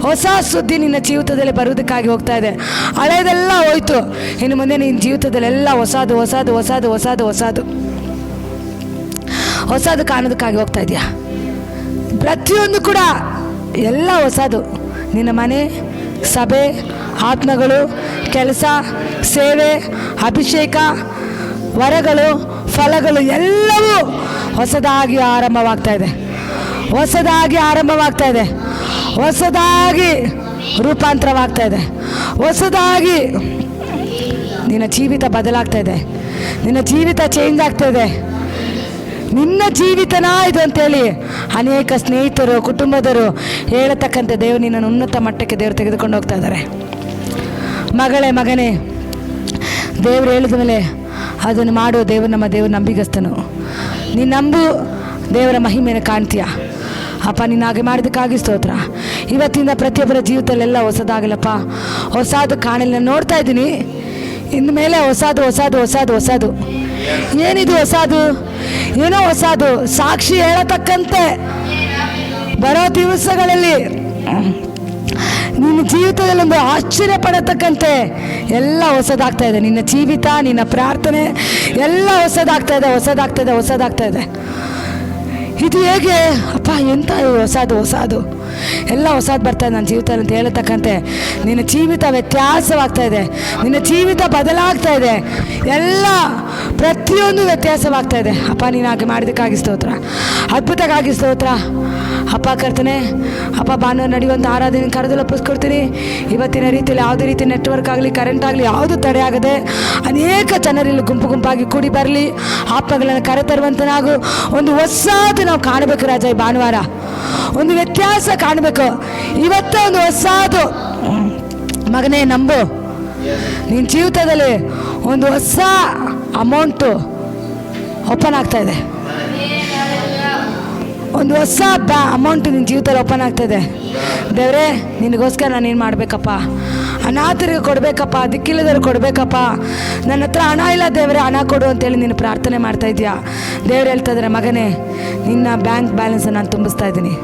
ಹೊಸ ಸುದ್ದಿ ನಿನ್ನ ಜೀವಿತದಲ್ಲಿ ಬರೋದಕ್ಕಾಗಿ ಹೋಗ್ತಾ ಇದೆ. ಹಳೆಯದೆಲ್ಲ ಹೋಯ್ತು, ಇನ್ನು ಮುಂದೆ ನಿನ್ನ ಜೀವಿತದಲ್ಲೆಲ್ಲ ಹೊಸದು ಹೊಸದು ಹೊಸದು ಹೊಸದು ಹೊಸದು ಹೊಸದು ಕಾಣೋದಕ್ಕಾಗಿ ಹೋಗ್ತಾ ಇದೆಯಾ. ಪ್ರತಿಯೊಂದು ಕೂಡ ಎಲ್ಲ ಹೊಸದು. ನಿನ್ನ ಮನೆ, ಸಭೆ, ಆತ್ಮಗಳು, ಕೆಲಸ, ಸೇವೆ, ಅಭಿಷೇಕ, ವರಗಳು, ಫಲಗಳು ಎಲ್ಲವೂ ಹೊಸದಾಗಿ ಆರಂಭವಾಗ್ತಾ ಇದೆ. ಹೊಸದಾಗಿ ಆರಂಭವಾಗ್ತಾ ಇದೆ. ಹೊಸದಾಗಿ ರೂಪಾಂತರವಾಗ್ತಾ ಇದೆ. ಹೊಸದಾಗಿ ನಿನ್ನ ಜೀವಿತ ಬದಲಾಗ್ತಾ ಇದೆ. ನಿನ್ನ ಜೀವಿತ ಚೇಂಜ್ ಆಗ್ತಾ ಇದೆ. ನಿನ್ನ ಜೀವಿತನ ಇದು ಅಂತೇಳಿ ಅನೇಕ ಸ್ನೇಹಿತರು, ಕುಟುಂಬದವರು ಹೇಳತಕ್ಕಂತೆ ದೇವರು ನಿನ್ನನ್ನು ಉನ್ನತ ಮಟ್ಟಕ್ಕೆ ದೇವರು ತೆಗೆದುಕೊಂಡು ಹೋಗ್ತಾ ಇದ್ದಾರೆ. ಮಗಳೇ, ಮಗನೇ, ದೇವರು ಹೇಳಿದ ಮೇಲೆ ಅದನ್ನು ಮಾಡೋ ದೇವರು ನಮ್ಮ ದೇವರು ನಂಬಿಗಸ್ತನು. ನೀನು ನಂಬು, ದೇವರ ಮಹಿಮೆಯನ್ನು ಕಾಣ್ತೀಯ. ಅಪ್ಪ, ನೀನು ಹಾಗೆ ಮಾಡೋದಕ್ಕಾಗಿ ಸ್ತೋತ್ರ. ಇವತ್ತಿಂದ ಪ್ರತಿಯೊಬ್ಬರ ಜೀವಿತದಲ್ಲೆಲ್ಲ ಹೊಸದಾಗಲಪ್ಪ. ಹೊಸದು ಕಾಣಲ್ಲ, ನೋಡ್ತಾ ಇದ್ದೀನಿ. ಇನ್ನು ಮೇಲೆ ಹೊಸದು ಹೊಸದು ಹೊಸದು ಹೊಸದು. ಏನಿದು ಹೊಸದು? ಏನೋ ಹೊಸದು ಸಾಕ್ಷಿ ಹೇಳತಕ್ಕಂತೆ ಬರೋ ದಿವಸಗಳಲ್ಲಿ ನಿನ್ನ ಜೀವಿತದಲ್ಲಿ ಒಂದು ಆಶ್ಚರ್ಯ ಪಡತಕ್ಕಂತೆ ಎಲ್ಲ ಹೊಸದಾಗ್ತಾ ಇದೆ. ನಿನ್ನ ಜೀವಿತ, ನಿನ್ನ ಪ್ರಾರ್ಥನೆ ಎಲ್ಲ ಹೊಸದಾಗ್ತಾ ಇದೆ, ಹೊಸದಾಗ್ತಾ ಇದೆ, ಹೊಸದಾಗ್ತಾ ಇದೆ. ಇದು ಹೇಗೆ ಅಪ್ಪ? ಎಂಥ ಹೊಸದು ಹೊಸದು ಎಲ್ಲ ಹೊಸದು ಬರ್ತಾ ಇದೆ ನನ್ನ ಜೀವಿತ ಅಂತ ಹೇಳತಕ್ಕಂತೆ ನಿನ್ನ ಜೀವಿತ ವ್ಯತ್ಯಾಸವಾಗ್ತಾ ಇದೆ. ನಿನ್ನ ಜೀವಿತ ಬದಲಾಗ್ತಾ ಇದೆ. ಎಲ್ಲ ಪ್ರತಿಯೊಂದು ವ್ಯತ್ಯಾಸವಾಗ್ತಾ ಇದೆ. ಅಪ್ಪ, ನೀನು ಹಾಗೆ ಮಾಡೋದಕ್ಕಾಗಿ ಸ್ತೋತ್ರ, ಅದ್ಭುತಕ್ಕಾಗಿ ಸ್ತೋತ್ರ. ಅಪ್ಪ ಕರ್ತನೆ, ಅಪ್ಪ ಭಾನುವಾರ ನಡೆಯುವಂಥ ಆರಾಧನೆ ಕರೆದಲು ಒಪ್ಪಿಸ್ಕೊಡ್ತೀನಿ. ಇವತ್ತಿನ ರೀತಿಯಲ್ಲಿ ಯಾವುದೇ ರೀತಿ ನೆಟ್ವರ್ಕ್ ಆಗಲಿ, ಕರೆಂಟ್ ಆಗಲಿ ಯಾವುದು ತಡೆ ಆಗದೆ ಅನೇಕ ಜನರಿಲ್ಲಿ ಗುಂಪು ಗುಂಪಾಗಿ ಕೂಡಿ ಬರಲಿ. ಆತ್ಮಗಳನ್ನು ಕರೆತರುವಂತನಾಗು. ಒಂದು ಹೊಸದು ನಾವು ಕಾಣಬೇಕು ರಾಜ. ಈ ಭಾನುವಾರ ಒಂದು ವ್ಯತ್ಯಾಸ ಕಾಣಬೇಕು. ಇವತ್ತೇ ಒಂದು ಹೊಸದು. ಮಗನೇ, ನಂಬು, ನಿನ್ನ ಜೀವಿತದಲ್ಲಿ ಒಂದು ಹೊಸ ಅಮೌಂಟು ಓಪನ್ ಆಗ್ತಾ ಇದೆ. ಒಂದು ಹೊಸ ಅಮೌಂಟು ನಿನ್ನ ಜೀವಿತದಲ್ಲಿ ಓಪನ್ ಆಗ್ತಾಯಿದೆ. ದೇವರೇ, ನಿನಗೋಸ್ಕರ ನಾನು ಏನು ಮಾಡಬೇಕಪ್ಪ? ಅನಾಥರಿಗೆ ಕೊಡಬೇಕಪ್ಪ, ದಿಕ್ಕಿಲ್ಲದವ್ರಿಗೆ ಕೊಡಬೇಕಪ್ಪ. ನನ್ನ ಹತ್ರ ಹಣ ಇಲ್ಲ ದೇವರೇ, ಹಣ ಕೊಡು ಅಂತೇಳಿ ನೀನು ಪ್ರಾರ್ಥನೆ ಮಾಡ್ತಾ ಇದೆಯಾ? ದೇವ್ರು ಹೇಳ್ತಾ ಇದ್ದಾರೆ, ಮಗನೇ, ನಿನ್ನ ಬ್ಯಾಂಕ್ ಬ್ಯಾಲೆನ್ಸನ್ನು ನಾನು ತುಂಬಿಸ್ತಾ ಇದ್ದೀನಿ.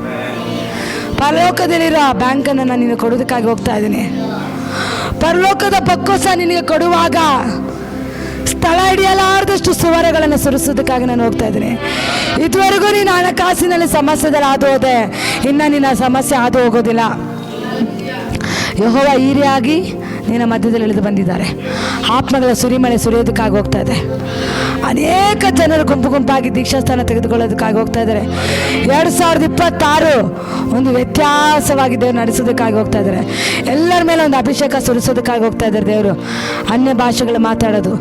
ಪರಲೋಕದಲ್ಲಿರೋ ಆ ಬ್ಯಾಂಕನ್ನು ನಾನು ನಿನಗೆ ಕೊಡೋದಕ್ಕಾಗಿ ಹೋಗ್ತಾ ಇದ್ದೀನಿ. ಪರಲೋಕದ ಬೊಕ್ಕಸ ನಿನಗೆ ಕೊಡುವಾಗ ಸ್ಥಳ ಹಿಡಿಯಲಾರದಷ್ಟು ಸುವರಗಳನ್ನು ಸುರಿಸೋದಕ್ಕಾಗಿ ನಾನು ಹೋಗ್ತಾ ಇದ್ದೀನಿ. ಇದುವರೆಗೂ ನೀನು ಹಣಕಾಸಿನಲ್ಲಿ ಸಮಸ್ಯೆದಲ್ಲಿ ಹಾದು ಹೋದೆ, ಇನ್ನು ನಿನ್ನ ಸಮಸ್ಯೆ ಹಾದು ಹೋಗೋದಿಲ್ಲ. ಯೆಹೋವ ಈರಿಯಾಗಿ ನಿನ್ನ ಮಧ್ಯದಲ್ಲಿ ಇಳಿದು ಬಂದಿದ್ದಾರೆ. ಆತ್ಮಗಳ ಸುರಿಮಳೆ ಸುರಿಯೋದಕ್ಕಾಗಿ ಹೋಗ್ತಾ ಇದೆ. ಅನೇಕ ಜನರು ಗುಂಪು ಗುಂಪಾಗಿ ದೀಕ್ಷಾಸ್ಥಾನ ತೆಗೆದುಕೊಳ್ಳೋದಕ್ಕಾಗಿ ಹೋಗ್ತಾ ಇದ್ದಾರೆ. 2026 ಒಂದು ವ್ಯತ್ಯಾಸವಾಗಿ ದೇವರು ನಡೆಸೋದಕ್ಕಾಗಿ ಹೋಗ್ತಾ ಇದ್ದಾರೆ. ಎಲ್ಲರ ಮೇಲೆ ಒಂದು ಅಭಿಷೇಕ ಸುರಿಸೋದಕ್ಕಾಗಿ ಹೋಗ್ತಾ ಇದ್ದಾರೆ ದೇವರು. ಅನ್ಯ ಭಾಷೆಗಳು ಮಾತಾಡೋದು,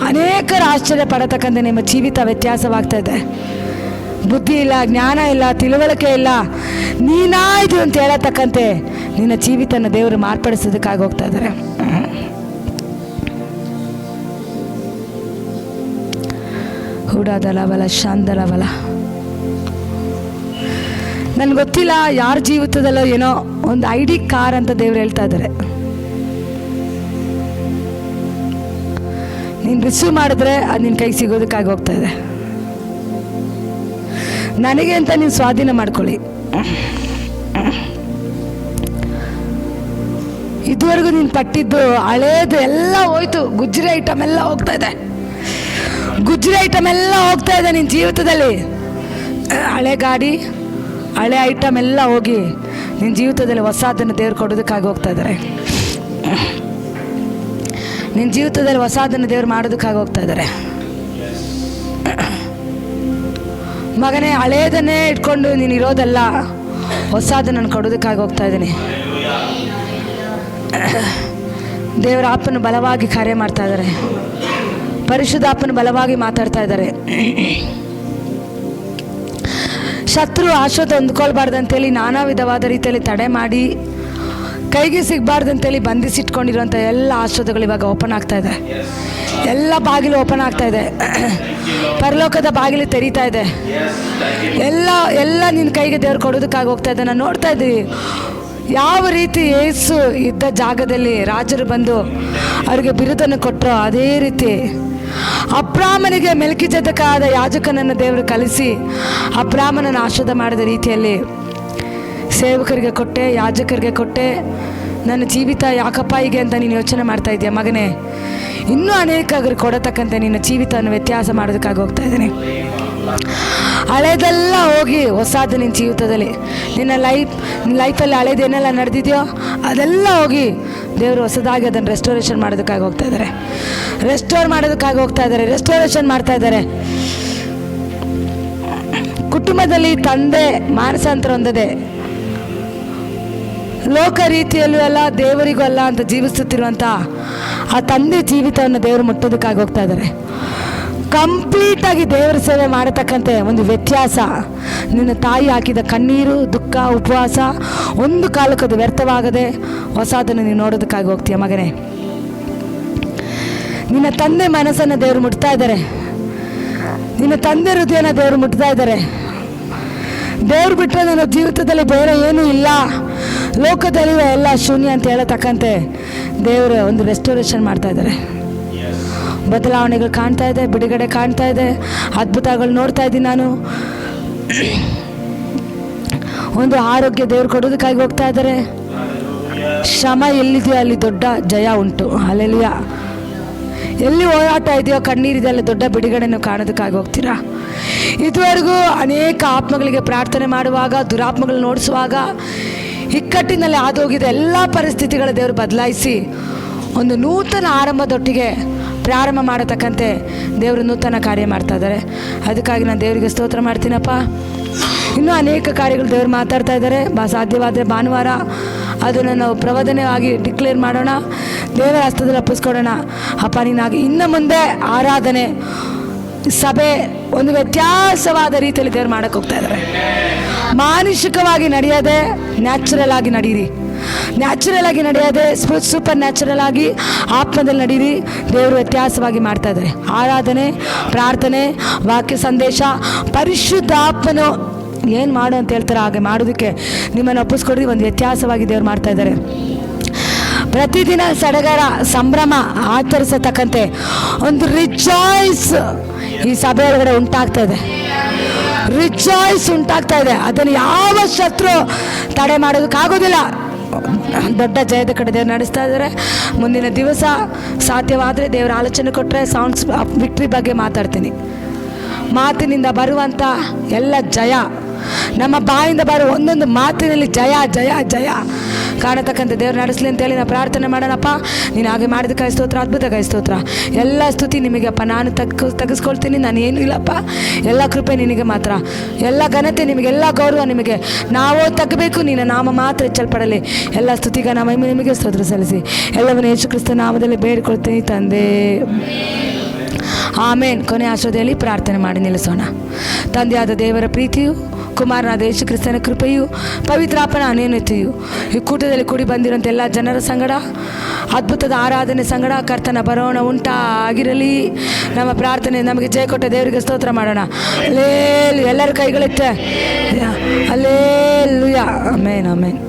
ಅನೇಕರು ಆಶ್ಚರ್ಯ ಪಡತಕ್ಕಂಥ ನಿಮ್ಮ ಜೀವಿತ ವ್ಯತ್ಯಾಸವಾಗ್ತಾ ಇದೆ. ಬುದ್ಧಿ ಇಲ್ಲ, ಜ್ಞಾನ ಇಲ್ಲ, ತಿಳುವಳಿಕೆ ಇಲ್ಲ, ನೀನಾಯ್ತು ಅಂತ ಹೇಳತಕ್ಕಂತೆ ನಿನ್ನ ಜೀವಿತನ ದೇವರು ಮಾರ್ಪಡಿಸೋದಕ್ಕಾಗಿ ಹೋಗ್ತಾ ಇದ್ದಾರೆ. ಹೂಡಾದಲವಲ ಶಾಂದಲವಲ. ನನ್ಗೆ ಗೊತ್ತಿಲ್ಲ ಯಾರ ಜೀವಿತದಲ್ಲೋ ಏನೋ ಒಂದು ID ಕಾರ್ ಅಂತ ದೇವ್ರು ಹೇಳ್ತಾ ಇದ್ದಾರೆ. ನೀನು ರಿಸೀವ್ ಮಾಡಿದ್ರೆ ಅದು ನಿನ್ನ ಕೈಗೆ ಸಿಗೋದಕ್ಕಾಗಿ ಹೋಗ್ತಾ ಇದೆ. ನನಗೆ ಅಂತ ನೀನು ಸ್ವಾಧೀನ ಮಾಡ್ಕೊಳ್ಳಿ. ಇದುವರೆಗೂ ನೀನು ಪಟ್ಟಿದ್ದು ಹಳೇದು ಎಲ್ಲ ಹೋಯ್ತು. ಗುಜ್ರಿ ಐಟಮ್ ಎಲ್ಲ ಹೋಗ್ತಾ ಇದೆ. ಗುಜ್ರಿ ಐಟಮ್ ಎಲ್ಲ ಹೋಗ್ತಾ ಇದೆ ನಿನ್ನ ಜೀವಿತದಲ್ಲಿ. ಹಳೆ ಗಾಡಿ, ಹಳೆ ಐಟಮ್ ಎಲ್ಲ ಹೋಗಿ ನಿನ್ನ ಜೀವಿತದಲ್ಲಿ ಹೊಸದನ್ನು ದೇವ್ರು ಕೊಡೋದಕ್ಕಾಗಿ ಹೋಗ್ತಾ ಇದ್ದಾರೆ. ನಿನ್ನ ಜೀವಿತದಲ್ಲಿ ಹೊಸದನ್ನು ದೇವ್ರು ಮಾಡೋದಕ್ಕಾಗಿ ಹೋಗ್ತಾ ಇದ್ದಾರೆ. ಮಗನೇ, ಹಳೇದನ್ನೇ ಇಟ್ಕೊಂಡು ನೀನು ಇರೋದಲ್ಲ, ಹೊಸದನ್ನು ಕೊಡೋದಕ್ಕಾಗಿ ಹೋಗ್ತಾ ಇದ್ದೀನಿ. ದೇವರ ಆತ್ಮನ ಬಲವಾಗಿ ಕಾರ್ಯ ಮಾಡ್ತಾ ಇದ್ದಾರೆ. ಪರಿಶುದ್ಧಾತ್ಮನ ಬಲವಾಗಿ ಮಾತಾಡ್ತಾ ಇದ್ದಾರೆ. ಶತ್ರು ಆಶೋಧ ಹೊಂದ್ಕೊಳ್ಬಾರ್ದಂತೇಳಿ ನಾನಾ ವಿಧವಾದ ರೀತಿಯಲ್ಲಿ ತಡೆ ಮಾಡಿ ಕೈಗೆ ಸಿಗಬಾರ್ದಂತೇಳಿ ಬಂಧಿಸಿಟ್ಕೊಂಡಿರುವಂಥ ಎಲ್ಲ ಆಶೋಧಗಳು ಇವಾಗ ಓಪನ್ ಆಗ್ತಾ ಇದೆ. ಎಲ್ಲ ಬಾಗಿಲು ಓಪನ್ ಆಗ್ತಾ ಇದೆ. ಪರಲೋಕದ ಬಾಗಿಲು ತೆರೀತಾ ಇದೆ. ಎಲ್ಲ ನಿನ್ನ ಕೈಗೆ ದೇವ್ರು ಕೊಡೋದಕ್ಕಾಗಿ ಹೋಗ್ತಾ ಇದೆ. ನಾನು ನೋಡ್ತಾ ಇದ್ದೀವಿ ಯಾವ ರೀತಿ ಯೇಸು ಇದ್ದ ಜಾಗದಲ್ಲಿ ರಾಜರು ಬಂದು ಅವರಿಗೆ ಬಿರುದನ್ನು ಕೊಟ್ಟರೋ ಅದೇ ರೀತಿ ಅಬ್ರಾಮನಿಗೆ ಮೆಲ್ಕಿಜೆದೆಕನಾದ ಯಾಜಕನನ್ನು ದೇವರು ಕಲಿಸಿ ಅಬ್ರಾಮನನ್ನು ಆಶೀರ್ವಾದ ಮಾಡಿದ ರೀತಿಯಲ್ಲಿ ಸೇವಕರಿಗೆ ಕೊಟ್ಟೆ, ಯಾಜಕರಿಗೆ ಕೊಟ್ಟೆ. ನನ್ನ ಜೀವಿತ ಯಾಕಪ್ಪ ಹೀಗೆ ಅಂತ ನೀನು ಯೋಚನೆ ಮಾಡ್ತಾ ಇದೆಯಾ ಮಗನೇ? ಇನ್ನೂ ಅನೇಕರಿಗೆ ಕೊಡತಕ್ಕಂತೆ ನಿನ್ನ ಜೀವಿತವನ್ನು ವ್ಯತ್ಯಾಸ ಮಾಡೋದಕ್ಕಾಗಿ ಹೋಗ್ತಾ ಇದ್ದೀನಿ. ಹಳೇದೆಲ್ಲ ಹೋಗಿ ಹೊಸದು ನಿನ್ನ ಜೀವಿತದಲ್ಲಿ, ನಿನ್ನ ಲೈಫಲ್ಲಿ ಹಳೇದೇನೆಲ್ಲ ನಡೆದಿದೆಯೋ ಅದೆಲ್ಲ ಹೋಗಿ ದೇವರು ಹೊಸದಾಗಿ ಅದನ್ನು ರೆಸ್ಟೋರೇಷನ್ ಮಾಡೋದಕ್ಕಾಗಿ ಹೋಗ್ತಾ ಇದ್ದಾರೆ. ರೆಸ್ಟೋರೇಷನ್ ಮಾಡ್ತಾ ಇದ್ದಾರೆ. ಕುಟುಂಬದಲ್ಲಿ ತಂದೆ ಮಾನಸಾಂತರ ಹೊಂದದೆ ಲೋಕ ರೀತಿಯಲ್ಲೂ ಅಲ್ಲ ದೇವರಿಗೂ ಅಲ್ಲ ಅಂತ ಜೀವಿಸುತ್ತಿರುವಂಥ ಆ ತಂದೆ ಜೀವಿತವನ್ನು ದೇವರು ಮುಟ್ಟೋದಕ್ಕಾಗಿ ಹೋಗ್ತಾ ಇದ್ದಾರೆ. ಕಂಪ್ಲೀಟಾಗಿ ದೇವರ ಸೇವೆ ಮಾಡತಕ್ಕಂತೆ ಒಂದು ವ್ಯತ್ಯಾಸ. ನಿನ್ನ ತಾಯಿ ಹಾಕಿದ ಕಣ್ಣೀರು, ದುಃಖ, ಉಪವಾಸ ಒಂದು ಕಾಲಕ್ಕದು ವ್ಯರ್ಥವಾಗದೆ ಹೊಸದನ್ನು ನೀನು ನೋಡೋದಕ್ಕಾಗಿ ಹೋಗ್ತೀಯ ಮಗನೇ. ನಿನ್ನ ತಂದೆ ಮನಸ್ಸನ್ನು ದೇವರು ಮುಟ್ತಾ ಇದ್ದಾರೆ. ನಿನ್ನ ತಂದೆ ಹೃದಯನ ದೇವರು ಮುಟ್ತಾ ಇದ್ದಾರೆ. ದೇವ್ರು ಬಿಟ್ಟರೆ ನನ್ನ ಜೀವಿತದಲ್ಲಿ ಬೇರೆ ಏನೂ ಇಲ್ಲ, ಲೋಕದಲ್ಲಿ ಎಲ್ಲ ಶೂನ್ಯ ಅಂತ ಹೇಳತಕ್ಕಂತೆ ದೇವರು ಒಂದು ರೆಸ್ಟೋರೇಷನ್ ಮಾಡ್ತಾ ಇದ್ದಾರೆ. ಬದಲಾವಣೆಗಳು ಕಾಣ್ತಾ ಇದೆ, ಬಿಡುಗಡೆ ಕಾಣ್ತಾ ಇದೆ, ಅದ್ಭುತಗಳು ನೋಡ್ತಾ ಇದ್ದೀನಿ ನಾನು. ಒಂದು ಆರೋಗ್ಯ ದೇವ್ರು ಕೊಡೋದಕ್ಕಾಗಿ ಹೋಗ್ತಾ ಇದ್ದಾರೆ. ಶ್ರಮ ಎಲ್ಲಿದೆಯೋ ಅಲ್ಲಿ ದೊಡ್ಡ ಜಯ ಉಂಟು. ಹಲ್ಲೆಲೂಯಾ. ಎಲ್ಲಿ ಹೋರಾಟ ಇದೆಯೋ ಕಣ್ಣೀರಿದೆ ಅಲ್ಲಿ ದೊಡ್ಡ ಬಿಡುಗಡೆಯನ್ನು ಕಾಣೋದಕ್ಕಾಗಿ ಹೋಗ್ತೀರಾ. ಇದುವರೆಗೂ ಅನೇಕ ಆತ್ಮಗಳಿಗೆ ಪ್ರಾರ್ಥನೆ ಮಾಡುವಾಗ, ದುರಾತ್ಮಗಳು ನೋಡಿಸುವಾಗ ಇಕ್ಕಟ್ಟಿನಲ್ಲಿ ಆದೋಗಿದೆ ಎಲ್ಲ ಪರಿಸ್ಥಿತಿಗಳ ದೇವರು ಬದಲಾಯಿಸಿ ಒಂದು ನೂತನ ಆರಂಭದೊಟ್ಟಿಗೆ ಪ್ರಾರಂಭ ಮಾಡತಕ್ಕಂತೆ ದೇವರು ನೂತನ ಕಾರ್ಯ ಮಾಡ್ತಾ ಇದ್ದಾರೆ. ಅದಕ್ಕಾಗಿ ನಾನು ದೇವರಿಗೆ ಸ್ತೋತ್ರ ಮಾಡ್ತೀನಪ್ಪ. ಇನ್ನೂ ಅನೇಕ ಕಾರ್ಯಗಳು ದೇವರು ಮಾತಾಡ್ತಾ ಇದ್ದಾರೆ. ಸಾಧ್ಯವಾದರೆ ಭಾನುವಾರ ಅದನ್ನು ನಾವು ಪ್ರವಚನವಾಗಿ ಡಿಕ್ಲೇರ್ ಮಾಡೋಣ, ದೇವರ ಹಸ್ತದಲ್ಲಿ ಅಪ್ಪಿಸ್ಕೊಡೋಣ. ಅಪ್ಪ ನೀನಾಗಿ ಇನ್ನು ಮುಂದೆ ಆರಾಧನೆ ಸಭೆ ಒಂದು ವ್ಯತ್ಯಾಸವಾದ ರೀತಿಯಲ್ಲಿ ದೇವರು ಮಾಡೋಕ್ಕೆ ಹೋಗ್ತಾ ಇದ್ದಾರೆ. ಮಾನುಷಿಕವಾಗಿ ನಡೆಯೋದೆ ನ್ಯಾಚುರಲ್ ಆಗಿ ನಡೀರಿ, ನ್ಯಾಚುರಲ್ ಆಗಿ ನಡೆಯೋದೆ ಸೂಪರ್ ನ್ಯಾಚುರಲ್ ಆಗಿ ಆತ್ಮದಲ್ಲಿ ನಡೀರಿ. ದೇವರು ವ್ಯತ್ಯಾಸವಾಗಿ ಮಾಡ್ತಾ ಇದ್ದಾರೆ. ಆರಾಧನೆ, ಪ್ರಾರ್ಥನೆ, ವಾಕ್ಯ ಸಂದೇಶ, ಪರಿಶುದ್ಧ ಆತ್ಮನು ಏನು ಮಾಡು ಅಂತ ಹೇಳ್ತಾರೆ ಹಾಗೆ ಮಾಡೋದಕ್ಕೆ ನಿಮ್ಮನ್ನು ಒಪ್ಪಿಸ್ಕೊಡ್ರಿ. ಒಂದು ವ್ಯತ್ಯಾಸವಾಗಿ ದೇವರು ಮಾಡ್ತಾ ಇದ್ದಾರೆ. ಪ್ರತಿದಿನ ಸಡಗರ ಸಂಭ್ರಮ ಆಚರಿಸತಕ್ಕಂತೆ ಒಂದು ರಿಜಾಯ್ಸ್ ಈ ಸಭೆ ಒಳಗಡೆ ಉಂಟಾಗ್ತಾ ಇದೆ. ರಿಜಾಯ್ಸ್ ಉಂಟಾಗ್ತಾ ಇದೆ. ಅದನ್ನು ಯಾವ ಶತ್ರು ತಡೆ ಮಾಡೋದಕ್ಕಾಗೋದಿಲ್ಲ. ದೊಡ್ಡ ಜಯದ ಕಡೆ ದೇವ್ರು ನಡೆಸ್ತಾ ಇದ್ದಾರೆ. ಮುಂದಿನ ದಿವಸ ಸಾಧ್ಯವಾದರೆ ದೇವರ ಆಲೋಚನೆ ಕೊಟ್ಟರೆ ಸಾಂಗ್ಸ್ ವಿಕ್ಟ್ರಿ ಬಗ್ಗೆ ಮಾತಾಡ್ತೀನಿ. ಮಾತಿನಿಂದ ಬರುವಂಥ ಎಲ್ಲ ಜಯ, ನಮ್ಮ ಬಾಯಿಂದ ಬರುವ ಒಂದೊಂದು ಮಾತಿನಲ್ಲಿ ಜಯ ಜಯ ಜಯ ಕಾಣತಕ್ಕಂಥ ದೇವ್ರು ನಡೆಸಲಿ ಅಂತೇಳಿ ನಾವು ಪ್ರಾರ್ಥನೆ ಮಾಡೋಣಪ್ಪ. ನೀನು ಹಾಗೆ ಮಾಡಿದ ಕೈ ಸ್ತೋತ್ರ, ಅದ್ಭುತ ಕೈ ಸ್ತೋತ್ರ. ಎಲ್ಲ ಸ್ತುತಿ ನಿಮಗೆಪ್ಪ. ನಾನು ತೆಗೆಸ್ಕೊಳ್ತೀನಿ, ನಾನು ಏನೂ ಇಲ್ಲಪ್ಪ. ಎಲ್ಲ ಕೃಪೆ ನಿನಗೆ ಮಾತ್ರ, ಎಲ್ಲ ಘನತೆ ನಿಮಗೆ, ಎಲ್ಲ ಗೌರವ ನಿಮಗೆ. ನಾವು ತಗಬೇಕು, ನಿನ್ನ ನಾಮ ಮಾತ್ರ ಹೆಚ್ಚಲ್ಪಡಲಿ. ಎಲ್ಲ ಸ್ತುತಿಗ ನಮ್ಮ ನಿಮಗೆ ಸ್ತೋತ್ರ ಸಲ್ಲಿಸಿ ಎಲ್ಲವನ್ನು ಯೇಸು ಕ್ರಿಸ್ತ ನಾಮದಲ್ಲಿ ಬೇಡಿಕೊಳ್ತೀನಿ ತಂದೆ, ಆಮೇನ್. ಕೊನೆ ಆಶ್ರಯದಲ್ಲಿ ಪ್ರಾರ್ಥನೆ ಮಾಡಿ ನಿಲ್ಲಿಸೋಣ. ತಂದೆಯಾದ ದೇವರ ಪ್ರೀತಿಯು, ಕುಮಾರನಾದ ಯೇಸು ಕ್ರಿಸ್ತನ ಕೃಪೆಯು, ಪವಿತ್ರಾತ್ಮನ ಅನ್ಯೋನ್ಯತೆಯು ಈ ಕೂಟದಲ್ಲಿ ಕೂಡಿ ಬಂದಿರುವಂಥ ಎಲ್ಲ ಜನರ ಸಂಗಡ, ಅದ್ಭುತದ ಆರಾಧನೆ ಸಂಗಡ ಕರ್ತನ ಬರೋಣ ಉಂಟಾಗಿರಲಿ. ನಮ್ಮ ಪ್ರಾರ್ಥನೆ ನಮಗೆ ಜಯ ಕೊಟ್ಟ ದೇವರಿಗೆ ಸ್ತೋತ್ರ ಮಾಡೋಣ. ಅಲ್ಲೇಲು ಎಲ್ಲರ ಕೈಗಳಿತ್ತೆ. ಅಲ್ಲೇಲುಯಾ. ಆಮೇನ್ ಆಮೇನ್.